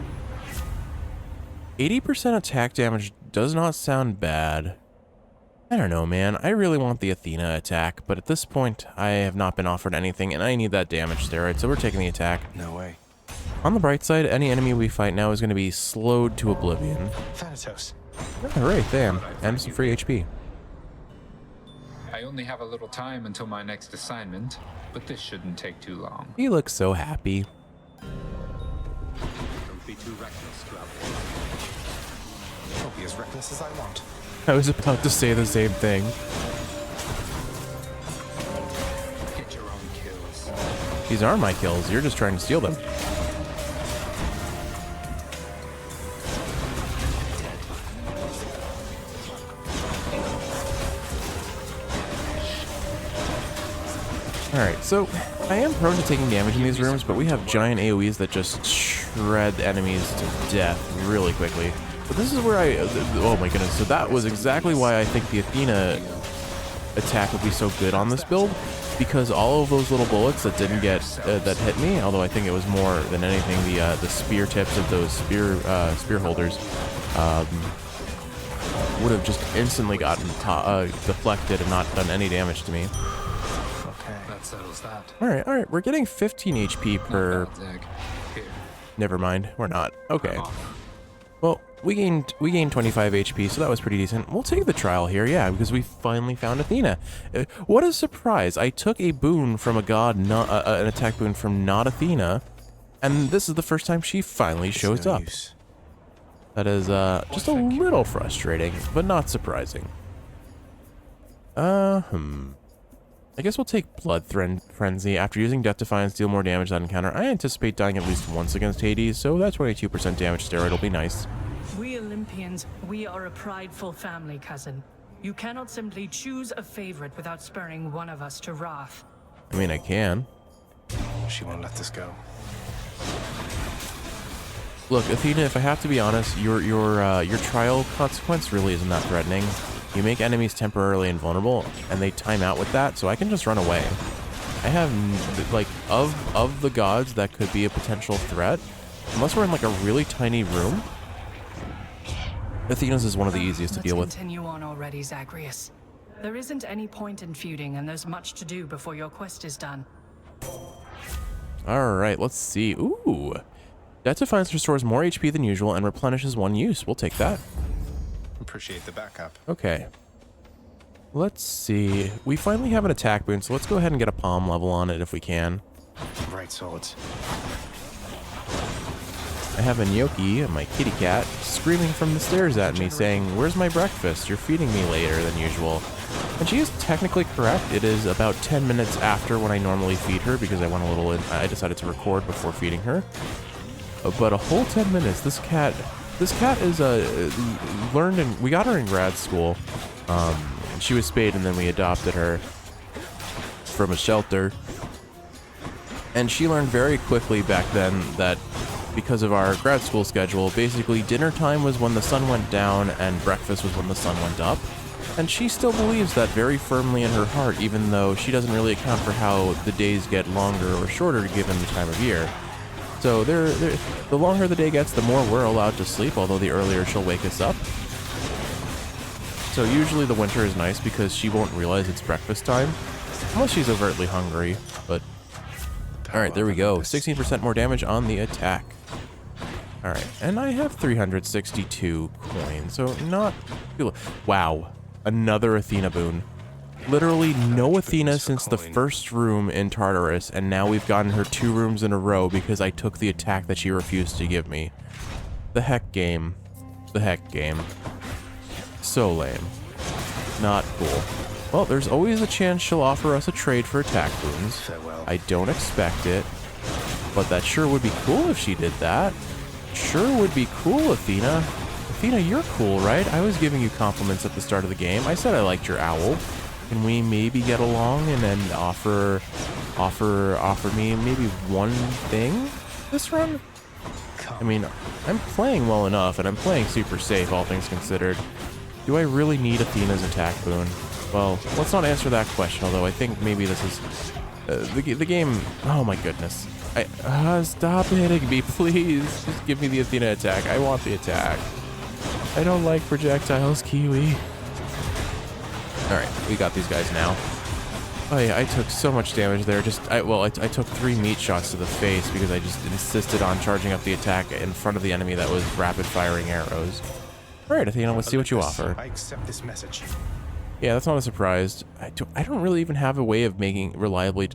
[SPEAKER 1] 80% attack damage does not sound bad. I don't know, man. I really want the Athena attack, but at this point, I have not been offered anything, and I need that damage steroid, so we're taking the attack.
[SPEAKER 2] No way.
[SPEAKER 1] On the bright side, any enemy we fight now is going to be slowed to oblivion.
[SPEAKER 2] Thanatos.
[SPEAKER 1] Alright, damn. And some free HP.
[SPEAKER 9] I only have a little time until my next assignment, but this shouldn't take too long.
[SPEAKER 1] He looks so happy.
[SPEAKER 9] Don't be too reckless throughout the
[SPEAKER 2] I'll be as reckless as I want.
[SPEAKER 1] I was about to say the same thing.
[SPEAKER 9] Get your own kills.
[SPEAKER 1] These are my kills. You're just trying to steal them. Alright, so I am prone to taking damage in these rooms, but we have giant AoEs that just shred enemies to death really quickly. But this is where oh my goodness, so that was exactly why I think the Athena attack would be so good on this build, because all of those little bullets that didn't get, that hit me, although I think it was more than anything the spear tips of those spear holders, would have just instantly gotten deflected and not done any damage to me.
[SPEAKER 9] That settles that.
[SPEAKER 1] Alright, we're getting 15 HP per...
[SPEAKER 9] Here.
[SPEAKER 1] Never mind, we're not. Okay. Well, we gained 25 HP, so that was pretty decent. We'll take the trial here, yeah, because we finally found Athena. What a surprise. I took a boon from a god, not an attack boon from not Athena, and this is the first time she finally shows up. That is just a little frustrating, but not surprising. I guess we'll take Blood Frenzy. After using Death Defiance, deal more damage that encounter. I anticipate dying at least once against Hades, so that 22% damage steroid will be nice.
[SPEAKER 10] We Olympians, we are a prideful family, cousin. You cannot simply choose a favorite without spurring one of us to wrath.
[SPEAKER 1] I mean, I can.
[SPEAKER 2] She won't let this go.
[SPEAKER 1] Look, Athena, if I have to be honest, your trial consequence really isn't that threatening. You make enemies temporarily invulnerable, and they time out with that, so I can just run away. I have, like, of the gods that could be a potential threat, unless we're in, like, a really tiny room, Athena's is one of the easiest to deal with.
[SPEAKER 10] Let's continue on already, Zagreus. There isn't any point in feuding, and there's much to do before your quest is done.
[SPEAKER 1] Alright, let's see. Ooh. Death Defiance restores more HP than usual and replenishes one use. We'll take that.
[SPEAKER 2] Appreciate the backup.
[SPEAKER 1] Okay. Let's see. We finally have an attack boon, so let's go ahead and get a palm level on it if we can.
[SPEAKER 2] Right swords.
[SPEAKER 1] I have a Gnocchi, my kitty cat, screaming from the stairs at me saying, "Where's my breakfast? You're feeding me later than usual." And she is technically correct. It is about 10 minutes after when I normally feed her because I went a little in, I decided to record before feeding her. But a whole 10 minutes. This cat is learned in, we got her in grad school. She was spayed and then we adopted her from a shelter. And she learned very quickly back then that because of our grad school schedule, basically dinner time was when the sun went down and breakfast was when the sun went up. And she still believes that very firmly in her heart, even though she doesn't really account for how the days get longer or shorter given the time of year. So the longer the day gets, the more we're allowed to sleep, although the earlier she'll wake us up. So usually the winter is nice because she won't realize it's breakfast time, unless she's overtly hungry, but... Alright, there we go. 16% more damage on the attack. Alright, and I have 362 coins, so not... Wow, another Athena boon. Literally no Athena since the first room in Tartarus, and now we've gotten her 2 rooms in a row because I took the attack that she refused to give me. The heck game. The heck game. So lame. Not cool. Well, there's always a chance she'll offer us a trade for attack boons.
[SPEAKER 2] Farewell.
[SPEAKER 1] I don't expect it, but that sure would be cool if she did that. Sure would be cool, Athena. Athena, you're cool, right? I was giving you compliments at the start of the game. I said I liked your owl. Can we maybe get along and then offer me maybe one thing this run? I mean, I'm playing well enough, and I'm playing super safe, all things considered. Do I really need Athena's attack boon? Well, let's not answer that question, although I think maybe this is... the game... Oh my goodness. Stop hitting me, please. Just give me the Athena attack. I want the attack. I don't like projectiles, Kiwi. Alright, we got these guys now. Oh yeah, I took so much damage there. I took 3 meat shots to the face because I just insisted on charging up the attack in front of the enemy that was rapid firing arrows. Alright, Athena, let's see what you offer.
[SPEAKER 2] I accept this message.
[SPEAKER 1] Yeah, that's not a surprise. I don't really even have a way of making reliably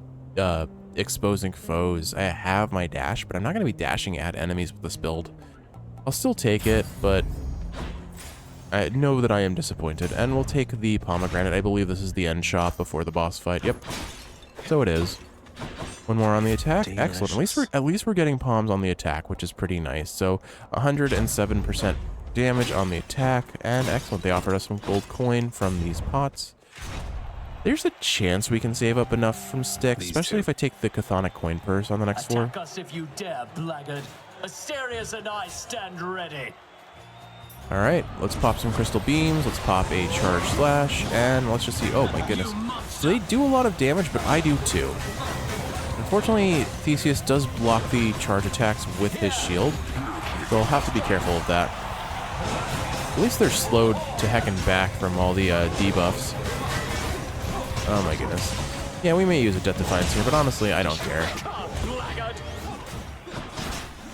[SPEAKER 1] exposing foes. I have my dash, but I'm not going to be dashing at enemies with this build. I'll still take it, but I know that I am disappointed, and we'll take the pomegranate. I believe this is the end shot before the boss fight. Yep. So it is. One more on the attack.
[SPEAKER 2] Delicious.
[SPEAKER 1] Excellent. At least we're getting palms on the attack, which is pretty nice. So 107% damage on the attack, and excellent. They offered us some gold coin from these pots. There's a chance we can save up enough from sticks, especially if I take the chthonic coin purse on the next floor.
[SPEAKER 11] Attack us if you dare, blackguard. Asterius and I stand ready.
[SPEAKER 1] All right, let's pop some crystal beams. Let's pop a charge slash, and let's just see. Oh my goodness. So they do a lot of damage, but I do too. Unfortunately, Theseus does block the charge attacks with his shield, so I'll have to be careful of that. At least they're slowed to heckin' back from all the debuffs. Oh my goodness. Yeah, we may use a Death Defiance here, but honestly, I don't care.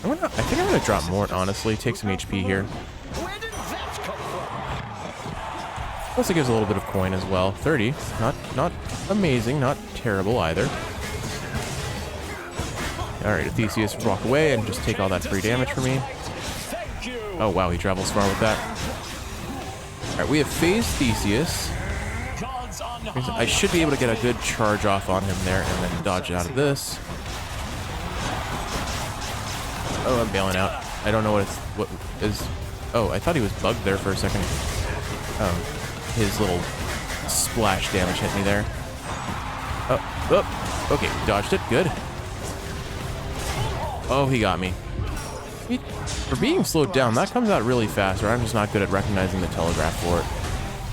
[SPEAKER 1] I think I'm gonna drop Mort, honestly. Take some HP here. Plus it gives a little bit of coin as well. 30. Not amazing, not terrible either. Alright, Theseus, walk away and just take all that free damage for me. Oh wow, he travels far with that. Alright, we have phased Theseus. I should be able to get a good charge off on him there and then dodge out of this. Oh, I'm bailing out. I don't know what is... Oh, I thought he was bugged there for a second. His little splash damage hit me there. Oh, okay, dodged it, good. Oh, he got me. For being slowed down, that comes out really fast, or I'm just not good at recognizing the telegraph for it.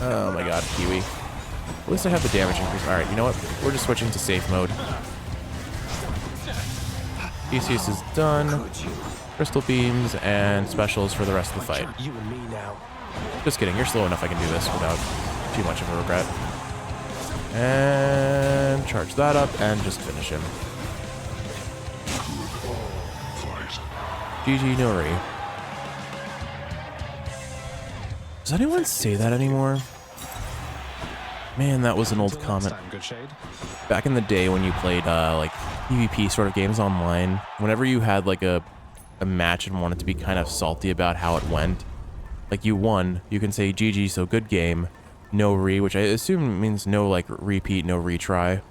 [SPEAKER 1] Oh my god, Kiwi. At least I have the damage increase. Alright, you know what? We're just switching to safe mode. Theseus is done. Crystal beams and specials for the rest of the fight.
[SPEAKER 11] You and me now.
[SPEAKER 1] Just kidding, you're slow enough I can do this without too much of a regret. And charge that up and just finish him. GG Nori. Does anyone say that anymore? Man, that was an old comment. Back in the day when you played like PvP sort of games online, whenever you had like a match and wanted to be kind of salty about how it went, like you won, you can say GG, so good game, no re, which I assume means no like repeat, no retry.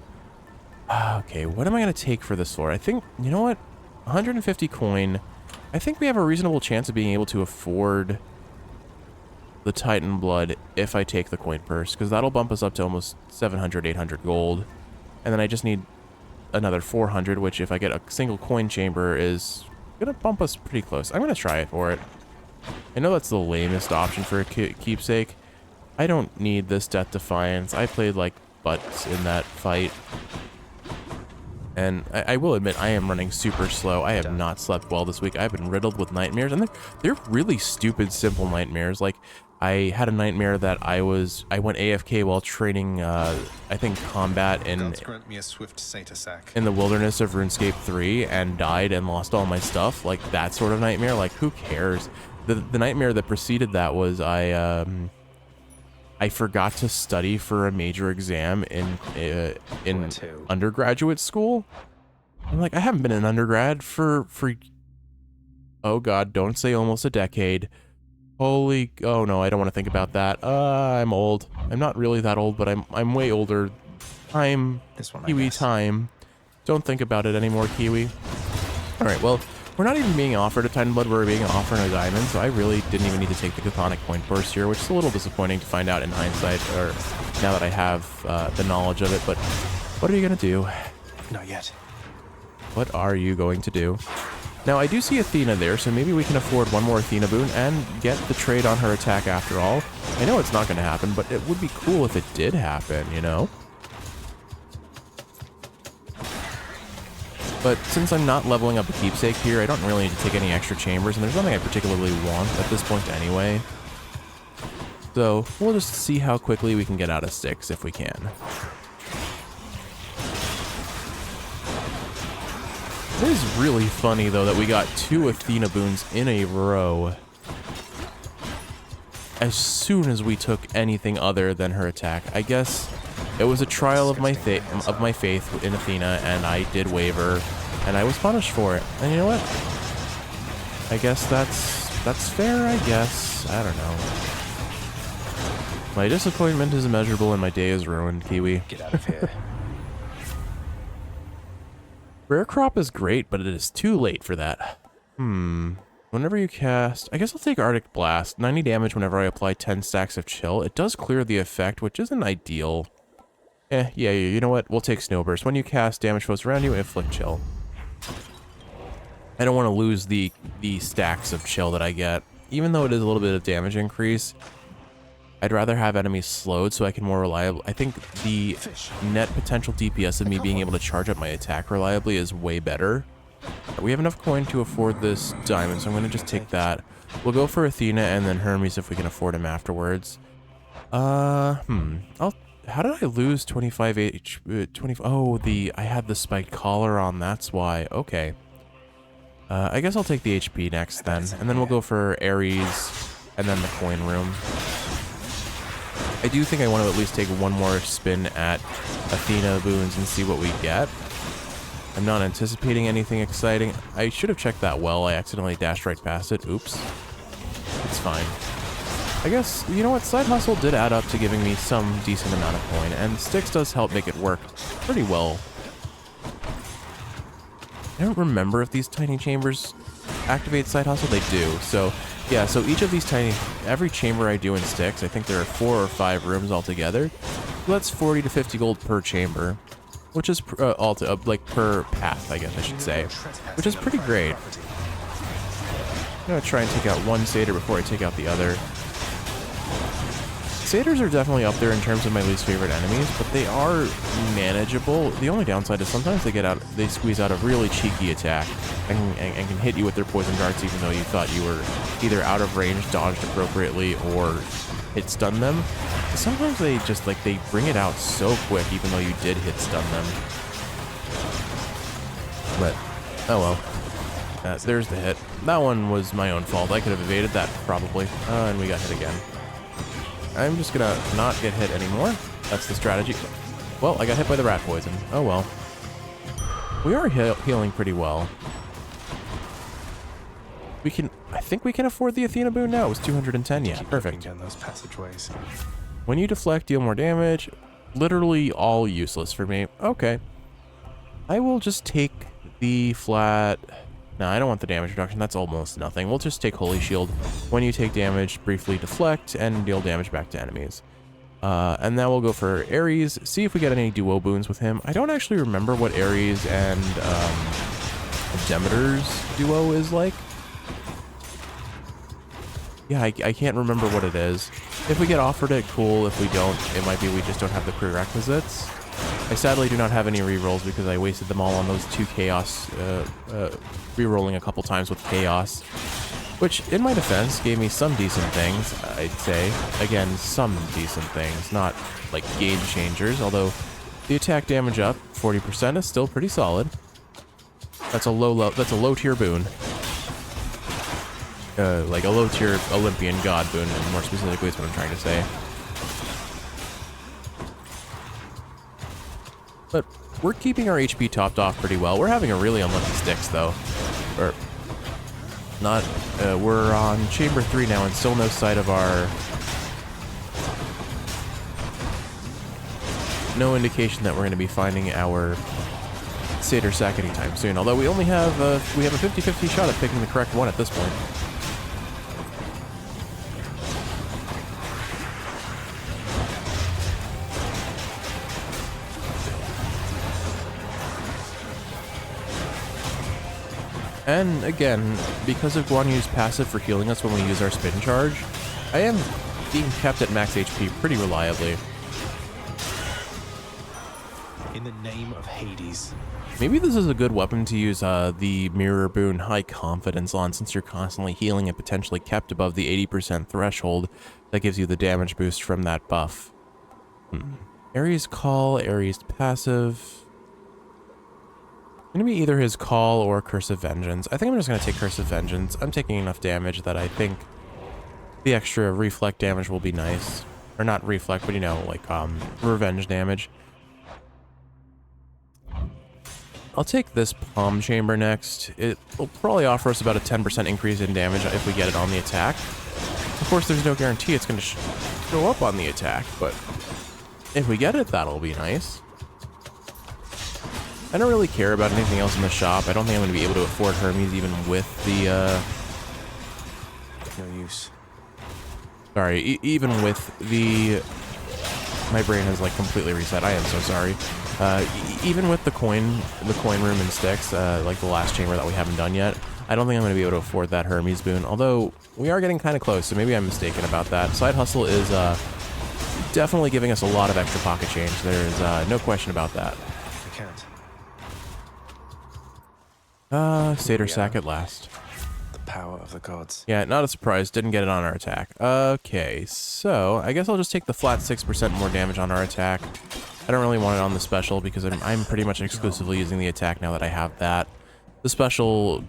[SPEAKER 1] Okay, what am I going to take for this floor? I think, you know what? 150 coin. I think we have a reasonable chance of being able to afford the Titan Blood if I take the coin purse, because that'll bump us up to almost 700, 800 gold. And then I just need another 400, which if I get a single coin chamber is going to bump us pretty close. I'm going to try it for it. I know that's the lamest option for a keepsake. I don't need this Death Defiance. I played like butts in that fight. And I will admit, I am running super slow. I have not slept well this week. I've been riddled with nightmares, and they're really stupid, simple nightmares. Like, I had a nightmare that I went AFK while training, I think, combat in the wilderness of RuneScape 3 and died and lost all my stuff. Like, that sort of nightmare. Like, who cares? The nightmare that preceded that was I forgot to study for a major exam in undergraduate school. I'm like, I haven't been in undergrad for oh god, don't say almost a decade. Holy, oh no, I don't want to think about that. I'm old. I'm not really that old, but I'm way older. Time,
[SPEAKER 2] This one, I
[SPEAKER 1] Kiwi
[SPEAKER 2] guess.
[SPEAKER 1] time. Don't think about it anymore, Kiwi. All right, well, we're not even being offered a Titan Blood, we're being offered a diamond, so I really didn't even need to take the Chthonic Point Burst here, which is a little disappointing to find out in hindsight, or now that I have the knowledge of it, but what are you going to do?
[SPEAKER 2] Not yet.
[SPEAKER 1] What are you going to do? Now, I do see Athena there, so maybe we can afford one more Athena boon and get the trade on her attack after all. I know it's not going to happen, but it would be cool if it did happen, you know? But since I'm not leveling up a keepsake here, I don't really need to take any extra chambers, and there's nothing I particularly want at this point anyway. So, we'll just see how quickly we can get out of Styx if we can. It is really funny, though, that we got 2 Athena boons in a row as soon as we took anything other than her attack. I guess it was a trial of my faith in Athena, and I did waver, and I was punished for it. And you know what? I guess that's fair, I guess. I don't know. My disappointment is immeasurable, and my day is ruined, Kiwi.
[SPEAKER 2] Get out of here.
[SPEAKER 1] Rare Crop is great, but it is too late for that. Whenever you cast... I guess I'll take Arctic Blast. 90 damage whenever I apply 10 stacks of Chill. It does clear the effect, which isn't ideal. Yeah, you know what? We'll take Snowburst. When you cast damage foes around you, inflict Chill. I don't want to lose the stacks of Chill that I get. Even though it is a little bit of damage increase, I'd rather have enemies slowed so I can more reliably... I think the net potential DPS of me being able to charge up my attack reliably is way better. We have enough coin to afford this diamond, so I'm going to just take that. We'll go for Athena and then Hermes if we can afford him afterwards. How did I lose 25 HP? Oh, I had the spiked collar on, that's why. Okay. I guess I'll take the HP next then, and then we'll go for Ares and then the coin room. I do think I want to at least take one more spin at Athena boons and see what we get. I'm not anticipating anything exciting. I should have checked that well. I accidentally dashed right past it. Oops. It's fine. I guess, you know what? Side Hustle did add up to giving me some decent amount of coin, and Styx does help make it work pretty well. I don't remember if these tiny chambers activate Side Hustle. They do. So, yeah, so each of these every chamber I do in Styx, I think there are 4 or 5 rooms altogether. So that's 40 to 50 gold per chamber, which is like per path, I guess I should say, which is pretty great. I'm gonna try and take out one satyr before I take out the other. Satyrs are definitely up there in terms of my least favorite enemies, but they are manageable. The only downside is sometimes they squeeze out a really cheeky attack and can hit you with their poison darts even though you thought you were either out of range, dodged appropriately, or hit stun them. Sometimes they just they bring it out so quick even though you did hit stun them. But, oh well. There's the hit. That one was my own fault. I could have evaded that probably. And we got hit again. I'm just gonna not get hit anymore. That's the strategy. Well, I got hit by the rat poison. Oh well. We are healing pretty well. I think we can afford the Athena boon now. It was 210, yeah, perfect.
[SPEAKER 2] Down those passageways.
[SPEAKER 1] When you deflect, deal more damage. Literally all useless for me. Okay. I will just take the flat... No, I don't want the damage reduction. That's almost nothing. We'll just take Holy Shield. When you take damage, briefly deflect and deal damage back to enemies. And then we'll go for Ares. See if we get any duo boons with him. I don't actually remember what Ares and Demeter's duo is like. Yeah, I can't remember what it is. If we get offered it, cool. If we don't, it might be we just don't have the prerequisites. I sadly do not have any rerolls because I wasted them all on those 2 Chaos, rerolling a couple times with Chaos, which, in my defense, gave me some decent things, I'd say. Again, some decent things, not, like, game changers, although the attack damage up 40% is still pretty solid. That's a low tier boon. Like a low tier Olympian god boon, and more specifically is what I'm trying to say. But we're keeping our HP topped off pretty well. We're having a really unlucky Styx, though. Not, we're on chamber 3 now and still no sight of our... No indication that we're going to be finding our satyr sack anytime soon. Although we only have, we have a 50-50 shot at picking the correct one at this point. And again, because of Guan Yu's passive for healing us when we use our spin charge, I am being kept at max HP pretty reliably.
[SPEAKER 12] In the name of Hades.
[SPEAKER 1] Maybe this is a good weapon to use the Mirror Boon High Confidence on, since you're constantly healing and potentially kept above the 80% threshold that gives you the damage boost from that buff. Ares Call, Ares passive. Gonna be either his Call or Curse of Vengeance. I think I'm just gonna take Curse of Vengeance. I'm taking enough damage that I think the extra reflect damage will be nice. Or not reflect, but you know, like revenge damage. I'll take this Palm Chamber next. It will probably offer us about a 10% increase in damage if we get it on the attack. Of course, there's no guarantee it's gonna show up on the attack, but if we get it, that'll be nice. I don't really care about anything else in the shop. I don't think I'm going to be able to afford Hermes even with the,
[SPEAKER 12] No use.
[SPEAKER 1] Sorry, even with the... My brain has, like, completely reset. I am so sorry. Even with the coin room and sticks, like the last chamber that we haven't done yet, I don't think I'm going to be able to afford that Hermes boon. Although, we are getting kind of close, so maybe I'm mistaken about that. Side Hustle is, definitely giving us a lot of extra pocket change. There's, no question about that.
[SPEAKER 12] I can't.
[SPEAKER 1] Satyr Sack at last.
[SPEAKER 12] The power of the gods.
[SPEAKER 1] Yeah, not a surprise. Didn't get it on our attack. Okay, so I guess I'll just take the flat 6% more damage on our attack. I don't really want it on the special because I'm pretty much exclusively using the attack now that I have that. The special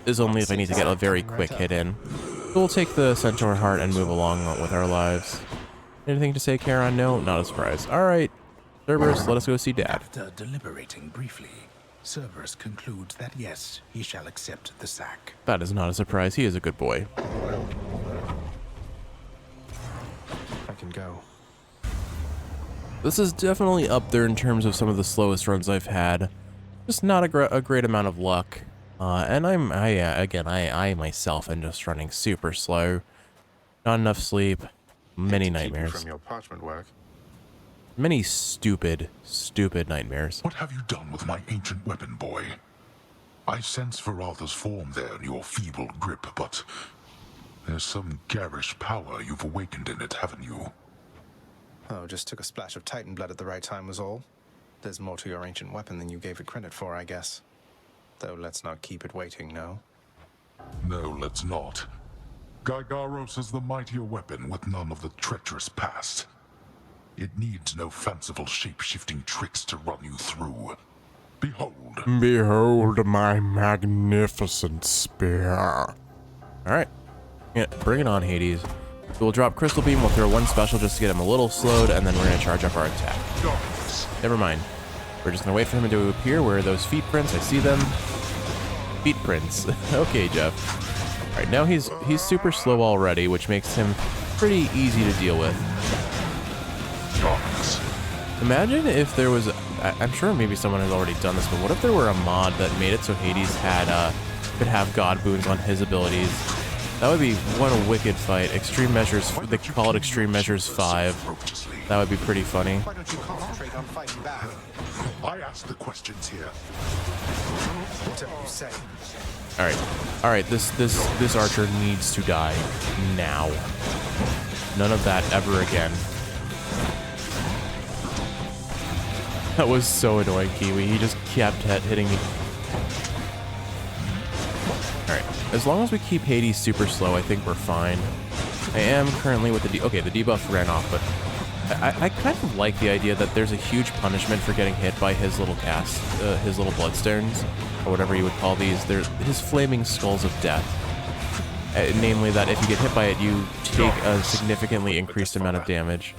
[SPEAKER 1] is only if I need to get a very quick hit in. So we'll take the Centaur Heart and move along with our lives. Anything to say, Charon? No, not a surprise. Alright, Cerberus, let us go see Dad.
[SPEAKER 13] After deliberating briefly, Cerberus concludes that yes, he shall accept the sack.
[SPEAKER 1] That is not a surprise. He is a good boy.
[SPEAKER 12] I can go.
[SPEAKER 1] This is definitely up there in terms of some of the slowest runs I've had. Just not a great amount of luck. And I myself am just running super slow. Not enough sleep. Many nightmares.
[SPEAKER 2] From your parchment work.
[SPEAKER 1] Many stupid nightmares.
[SPEAKER 14] What have you done with my ancient weapon, boy? I sense Veralda's form there in your feeble grip, but there's some garish power you've awakened in it, haven't you?
[SPEAKER 2] Oh, just took a splash of Titan blood at the right time was all. There's more to your ancient weapon than you gave it credit for, I guess. Though let's not keep it waiting, no?
[SPEAKER 14] No, let's not. Gygaros is the mightier weapon with none of the treacherous past. It needs no fanciful shape-shifting tricks to run you through. Behold.
[SPEAKER 1] Behold my magnificent spear. Alright. Yeah, bring it on, Hades. We'll drop Crystal Beam, we'll throw one special just to get him a little slowed, and then we're going to charge up our attack. Never mind. We're just going to wait for him to appear. Where are those feet prints? I see them. Feet prints. Okay, Jeff. Alright, now he's super slow already, which makes him pretty easy to deal with. Imagine if there was... I'm sure maybe someone has already done this, but what if there were a mod that made it so Hades had could have god boons on his abilities? That would be one wicked fight. Extreme Measures, they call it Extreme Measures 5. That would be pretty funny.
[SPEAKER 2] Why don't you concentrate on fighting back?
[SPEAKER 14] I ask the questions here.
[SPEAKER 2] Whatever you say.
[SPEAKER 1] Alright, this archer needs to die now. None of that ever again. That was so annoying, Kiwi. He just kept hitting me. Alright, as long as we keep Hades super slow, I think we're fine. I am currently with the okay, the debuff ran off, but I kind of like the idea that there's a huge punishment for getting hit by his little cast, his little bloodstones, or whatever you would call these. They're his flaming skulls of death. Namely that if you get hit by it, you take a significantly increased amount of damage.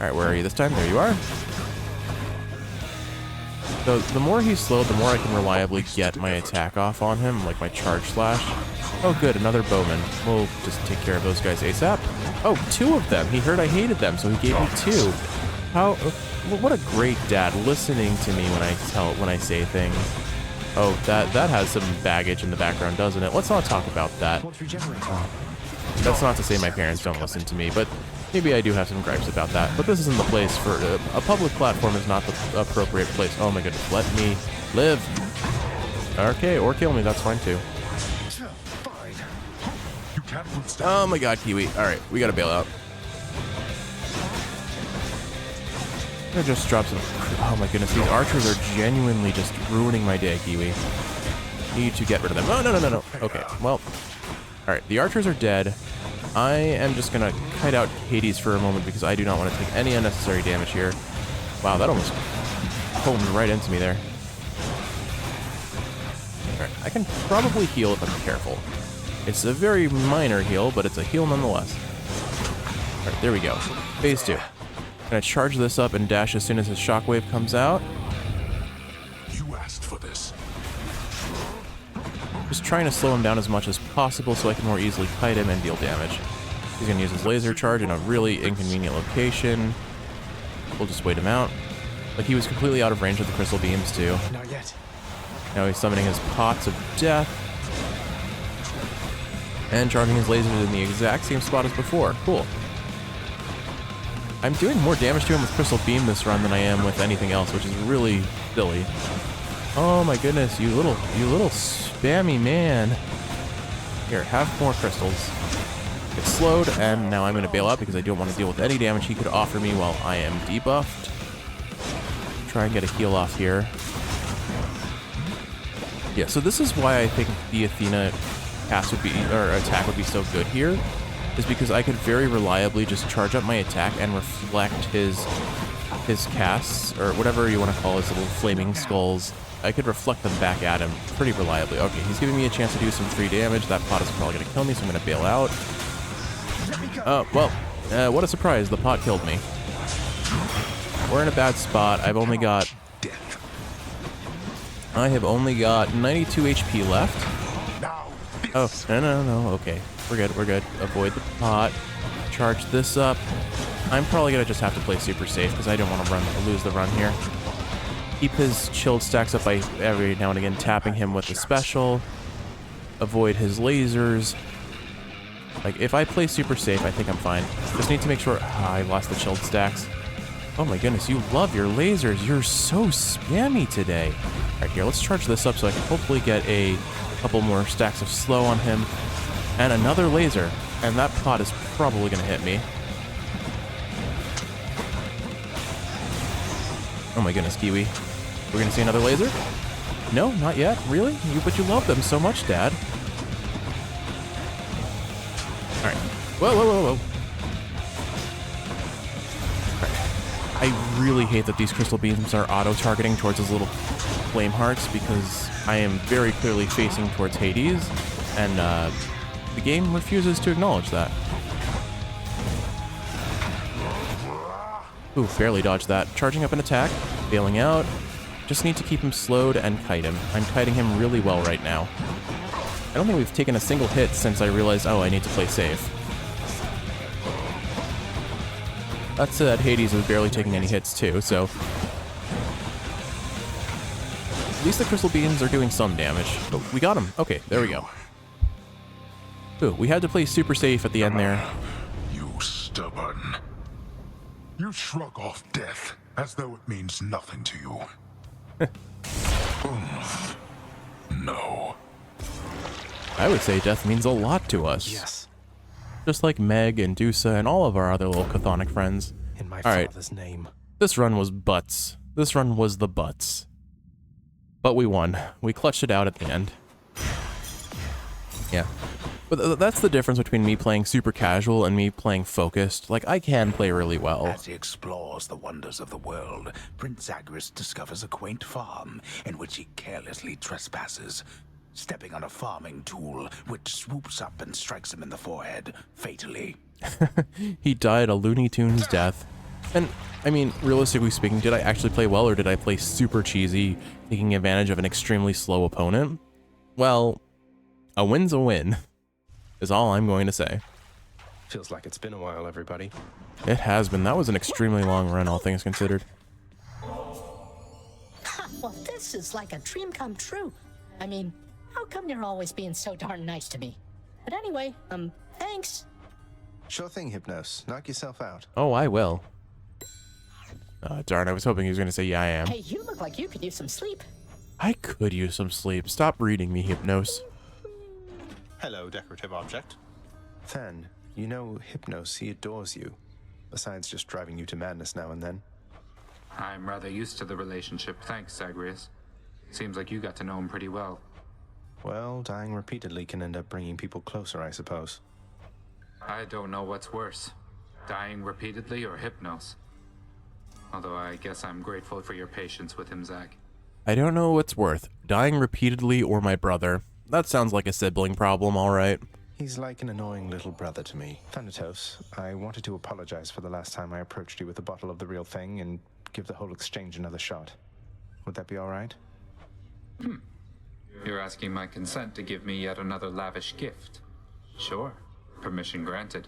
[SPEAKER 1] Alright, where are you this time? There you are. So the more he's slowed, the more I can reliably get my attack off on him, like my charge slash. Oh, good, another bowman. We'll just take care of those guys ASAP. Oh, 2 of them. He heard I hated them, so he gave me 2. How? What a great dad, listening to me when I say things. Oh, that has some baggage in the background, doesn't it? Let's not talk about that. That's not to say my parents don't listen to me, but maybe I do have some gripes about that. But this isn't the place for a public platform. Is not the appropriate place. Oh my goodness, let me live. Okay, or kill me. That's fine too. Oh my god, Kiwi. Alright, we gotta bail out. I'm gonna just drop some... Oh my goodness, these archers are genuinely just ruining my day, Kiwi. Need to get rid of them. Oh, no. Okay, well... Alright, the archers are dead. I am just gonna kite out Hades for a moment because I do not want to take any unnecessary damage here. Wow, that almost homed right into me there. Alright, I can probably heal if I'm careful. It's a very minor heal, but it's a heal nonetheless. Alright, there we go. Phase 2. Gonna charge this up and dash as soon as his shockwave comes out.
[SPEAKER 14] You asked for this.
[SPEAKER 1] Just trying to slow him down as much as possible so I can more easily kite him and deal damage. He's gonna use his laser charge in a really inconvenient location. We'll just wait him out. Like, he was completely out of range of the crystal beams too.
[SPEAKER 12] Not yet.
[SPEAKER 1] Now he's summoning his pots of death. And charging his lasers in the exact same spot as before. Cool. I'm doing more damage to him with Crystal Beam this run than I am with anything else, which is really silly. Oh my goodness, you little spammy man. Here, have more crystals. Get slowed, and now I'm going to bail out because I don't want to deal with any damage he could offer me while I am debuffed. Try and get a heal off here. Yeah, so this is why I think the Athena cast would be, or attack would be so good here, is because I could very reliably just charge up my attack and reflect his casts, or whatever you want to call his little flaming skulls. I could reflect them back at him pretty reliably. Okay, he's giving me a chance to do some free damage. That pot is probably going to kill me, so I'm going to bail out. Oh, well, what a surprise. The pot killed me. We're in a bad spot. I have only got 92 HP left. Oh, no. Okay, we're good. Avoid the pot. Charge this up. I'm probably going to just have to play super safe because I don't want to lose the run here. Keep his chilled stacks up by every now and again tapping him with a special. Avoid his lasers. Like, if I play super safe, I think I'm fine. Just need to make sure... I lost the chilled stacks. Oh my goodness, you love your lasers. You're so spammy today. Alright, here, let's charge this up so I can hopefully get a couple more stacks of slow on him. And another laser. And that pot is probably going to hit me. Oh my goodness, Kiwi. We're going to see another laser? No, not yet. Really? But you love them so much, Dad. Alright. Whoa. Alright. I really hate that these crystal beams are auto-targeting towards his little flame hearts because I am very clearly facing towards Hades, and the game refuses to acknowledge that. Ooh, barely dodged that. Charging up an attack, bailing out. Just need to keep him slowed and kite him. I'm kiting him really well right now. I don't think we've taken a single hit since I realized, oh, I need to play safe. That said, Hades is barely taking any hits too, so... At least the crystal beams are doing some damage. Oh, we got him. Okay, there we go. Ooh, we had to play super safe at the end there.
[SPEAKER 14] You stubborn. You shrug off death as though it means nothing to you. No.
[SPEAKER 1] I would say death means a lot to us.
[SPEAKER 12] Yes.
[SPEAKER 1] Just like Meg and Dusa and all of our other little chthonic friends.
[SPEAKER 12] In my
[SPEAKER 1] All right.
[SPEAKER 12] father's name.
[SPEAKER 1] This run was butts. This run was the butts. But we won. We clutched it out at the end. Yeah. But that's the difference between me playing super casual and me playing focused. Like, I can play really well.
[SPEAKER 13] As he explores the wonders of the world, Prince Zagreus discovers a quaint farm in which he carelessly trespasses, stepping on a farming tool which swoops up and strikes him in the forehead, fatally.
[SPEAKER 1] He died a Looney Tunes death. And, I mean, realistically speaking, did I actually play well or did I play super cheesy, taking advantage of an extremely slow opponent? Well, a win's a win. is all I'm going to say.
[SPEAKER 12] Feels like it's been a while, everybody.
[SPEAKER 1] It has been. That was an extremely long run, all things considered.
[SPEAKER 15] Well, this is like a dream come true. I mean, how come you're always being so darn nice to me? But anyway, thanks.
[SPEAKER 2] Sure thing, Hypnos. Knock yourself out.
[SPEAKER 1] Oh, I will. Darn, I was hoping he was going to say, yeah, I am.
[SPEAKER 15] Hey, you look like you could use some sleep.
[SPEAKER 1] I could use some sleep. Stop reading me, Hypnos.
[SPEAKER 2] Hello, decorative object. Than, you know Hypnos, he adores you. Besides just driving you to madness now and then.
[SPEAKER 9] I'm rather used to the relationship, thanks, Zagreus. Seems like you got to know him pretty well.
[SPEAKER 2] Well, dying repeatedly can end up bringing people closer, I suppose.
[SPEAKER 9] I don't know what's worse, dying repeatedly or Hypnos. Although I guess I'm grateful for your patience with him, Zag.
[SPEAKER 1] I don't know what's worth, dying repeatedly or my brother. That sounds like a sibling problem, all right.
[SPEAKER 2] He's like an annoying little brother to me. Thanatos, I wanted to apologize for the last time I approached you with a bottle of the real thing and give the whole exchange another shot. Would that be all right?
[SPEAKER 9] You're asking my consent to give me yet another lavish gift. Sure, permission granted.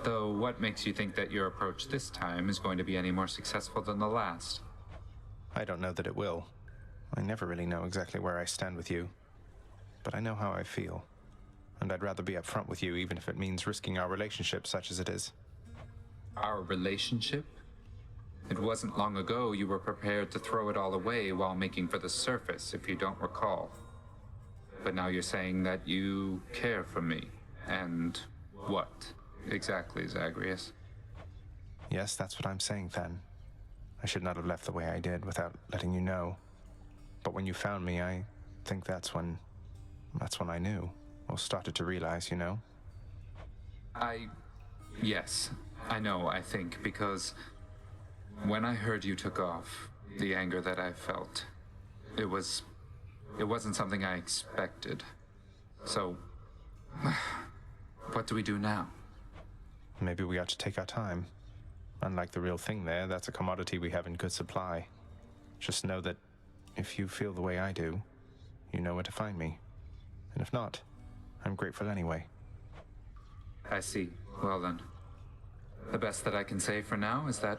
[SPEAKER 9] Though what makes you think that your approach this time is going to be any more successful than the last?
[SPEAKER 2] I don't know that it will. I never really know exactly where I stand with you. But I know how I feel. And I'd rather be upfront with you even if it means risking our relationship such as it is.
[SPEAKER 9] Our relationship? It wasn't long ago you were prepared to throw it all away while making for the surface, if you don't recall. But now you're saying that you care for me. And what exactly, Zagreus?
[SPEAKER 2] Yes, that's what I'm saying, Than. I should not have left the way I did without letting you know. But when you found me, I think that's when I knew, or started to realize, you know?
[SPEAKER 9] Yes, I know, I think, because when I heard you took off, the anger that I felt, it wasn't something I expected. So, what do we do now?
[SPEAKER 2] Maybe we ought to take our time. Unlike the real thing there, that's a commodity we have in good supply. Just know that if you feel the way I do, you know where to find me. And if not, I'm grateful anyway.
[SPEAKER 9] I see. Well then, the best that I can say for now is that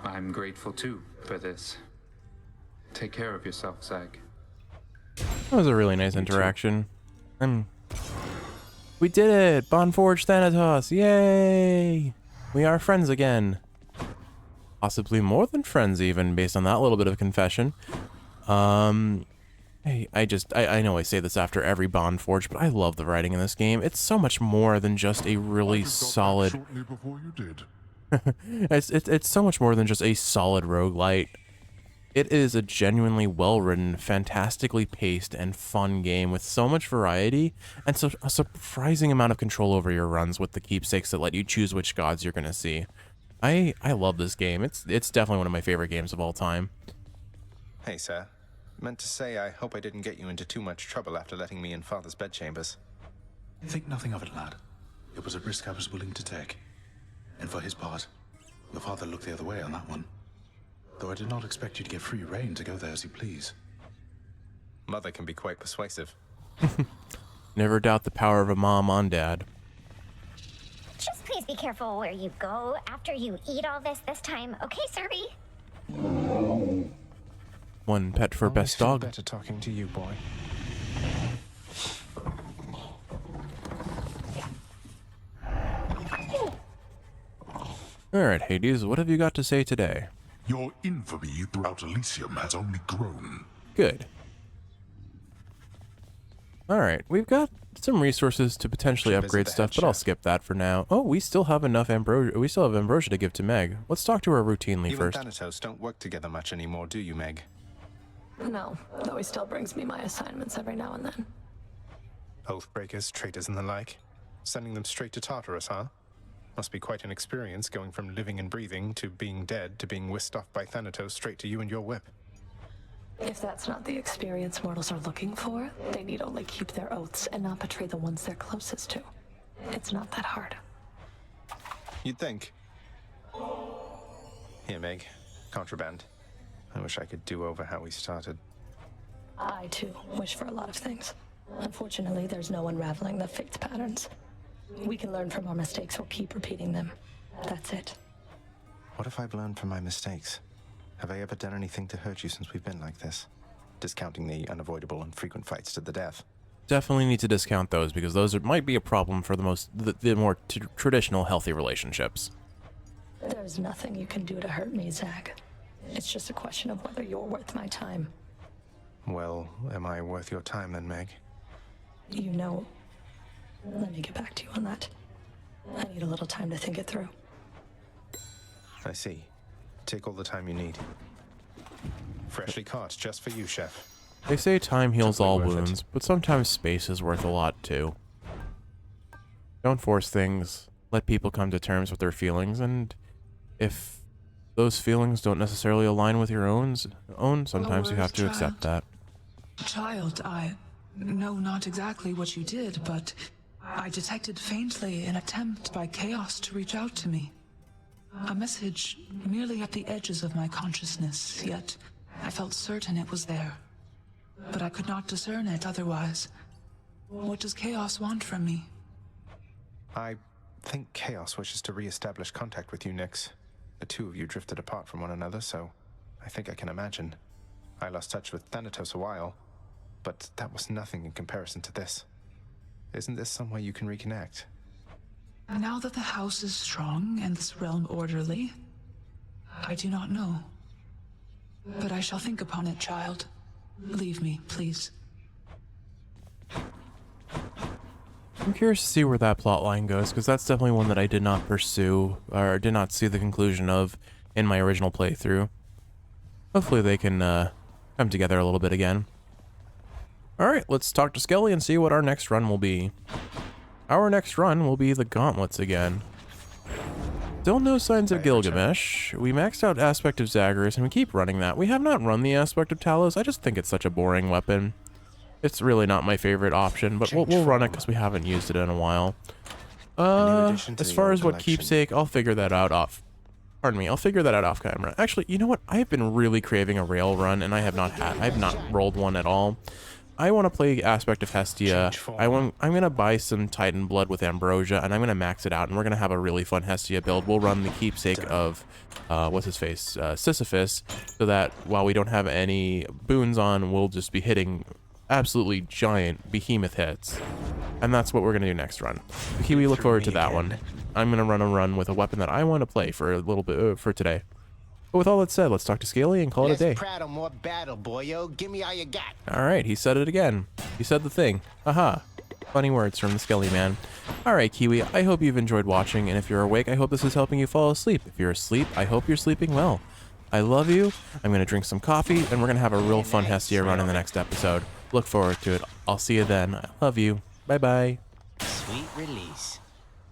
[SPEAKER 9] I'm grateful too for this. Take care of yourself, Zag.
[SPEAKER 1] That was a really nice interaction. We did it! Bonforge Thanatos! Yay! We are friends again. Possibly more than friends even, based on that little bit of confession. Hey, I know I say this after every Bonforge, but I love the writing in this game. It's so much more than just a really solid...
[SPEAKER 14] Shortly before you did.
[SPEAKER 1] it's so much more than just a solid roguelite. It is a genuinely well-written, fantastically paced, and fun game with so much variety, and so a surprising amount of control over your runs with the keepsakes that let you choose which gods you're going to see. I love this game. It's definitely one of my favorite games of all time.
[SPEAKER 2] Hey, sir. Meant to say I hope I didn't get you into too much trouble after letting me in Father's bedchambers.
[SPEAKER 13] Think nothing of it, lad. It was a risk I was willing to take. And for his part, your father looked the other way on that one. Though I did not expect you to get free rein to go there as you please.
[SPEAKER 2] Mother can be quite persuasive.
[SPEAKER 1] Never doubt the power of a mom on dad.
[SPEAKER 16] Just please be careful where you go after you eat all this time, okay, Serby?
[SPEAKER 1] One pet for best dog.
[SPEAKER 2] Better talking to you, boy.
[SPEAKER 1] Alright, Hades, what have you got to say today?
[SPEAKER 14] Your infamy throughout Elysium has only grown.
[SPEAKER 1] Good. Alright, we've got some resources to potentially upgrade stuff, but I'll skip that for now. Oh, we still have enough ambrosia. We still have ambrosia to give to Meg. Let's talk to her routinely
[SPEAKER 2] You
[SPEAKER 1] first.
[SPEAKER 2] and Thanatos don't work together much anymore, do you, Meg?
[SPEAKER 5] No, though he still brings me my assignments every now and then.
[SPEAKER 2] Oathbreakers, traitors, and the like. Sending them straight to Tartarus, huh? Must be quite an experience going from living and breathing to being dead to being whisked off by Thanatos straight to you and your whip.
[SPEAKER 5] If that's not the experience mortals are looking for, they need only keep their oaths and not betray the ones they're closest to. It's not that hard.
[SPEAKER 2] You'd think. Here, Meg. Contraband. I wish I could do over how we started.
[SPEAKER 5] I, too, wish for a lot of things. Unfortunately, there's no unraveling the fate's patterns. We can learn from our mistakes or keep repeating them. That's it.
[SPEAKER 2] What if I've learned from my mistakes? Have I ever done anything to hurt you since we've been like this? Discounting the unavoidable and frequent fights to the death.
[SPEAKER 1] Definitely need to discount those, because those might be a problem for the more traditional healthy relationships.
[SPEAKER 5] There's nothing you can do to hurt me, Zag. It's just a question of whether you're worth my time.
[SPEAKER 2] Well, am I worth your time then, Meg?
[SPEAKER 5] You know, let me get back to you on that. I need a little time to think it through.
[SPEAKER 2] I see. Take all the time you need. Freshly caught, just for you, Chef.
[SPEAKER 1] They say time heals all wounds, but sometimes space is worth a lot too. Don't force things. Let people come to terms with their feelings, and if those feelings don't necessarily align with your own, sometimes you have to accept that.
[SPEAKER 3] Child, I know not exactly what you did, but I detected faintly an attempt by Chaos to reach out to me. A message merely at the edges of my consciousness, yet I felt certain it was there. But I could not discern it otherwise. What does Chaos want from me?
[SPEAKER 2] I think Chaos wishes to re-establish contact with you, Nyx. The two of you drifted apart from one another, so I think I can imagine. I lost touch with Thanatos a while, but that was nothing in comparison to this. Isn't this some way you can reconnect?
[SPEAKER 3] Now that the house is strong and this realm orderly, I do not know. But I shall think upon it, child. Leave me, please.
[SPEAKER 1] I'm curious to see where that plot line goes, because that's definitely one that I did not pursue, or did not see the conclusion of in my original playthrough. Hopefully they can come together a little bit again. Alright, let's talk to Skelly and see what our next run will be. Our next run will be the Gauntlets again. Still no signs of Gilgamesh. We maxed out Aspect of Zagreus, and we keep running that. We have not run the Aspect of Talos. I just think it's such a boring weapon. It's really not my favorite option, but we'll run it because we haven't used it in a while. As far as what keepsake, I'll figure that out off. Pardon me, I'll figure that out off camera. Actually, you know what? I've been really craving a rail run, and I have not rolled one at all. I want to play Aspect of Hestia. I'm gonna buy some Titan Blood with Ambrosia, and I'm gonna max it out, and we're gonna have a really fun Hestia build. We'll run the keepsake of what's his face, Sisyphus, so that while we don't have any boons on, we'll just be hitting absolutely giant behemoth hits, and that's what we're gonna do next run. We look forward to that one. I'm gonna run a run with a weapon that I want to play for a little bit for today. But with all that said, let's talk to Scaly and call it a day.
[SPEAKER 17] Prattle more battle, boyo. Give me all you got.
[SPEAKER 1] Alright, he said it again. He said the thing. Haha. Funny words from the Skelly man. Alright, Kiwi, I hope you've enjoyed watching, and if you're awake, I hope this is helping you fall asleep. If you're asleep, I hope you're sleeping well. I love you. I'm going to drink some coffee, and we're going to have a real fun Hestia run in the next episode. Look forward to it. I'll see you then. I love you. Bye-bye.
[SPEAKER 17] Sweet release.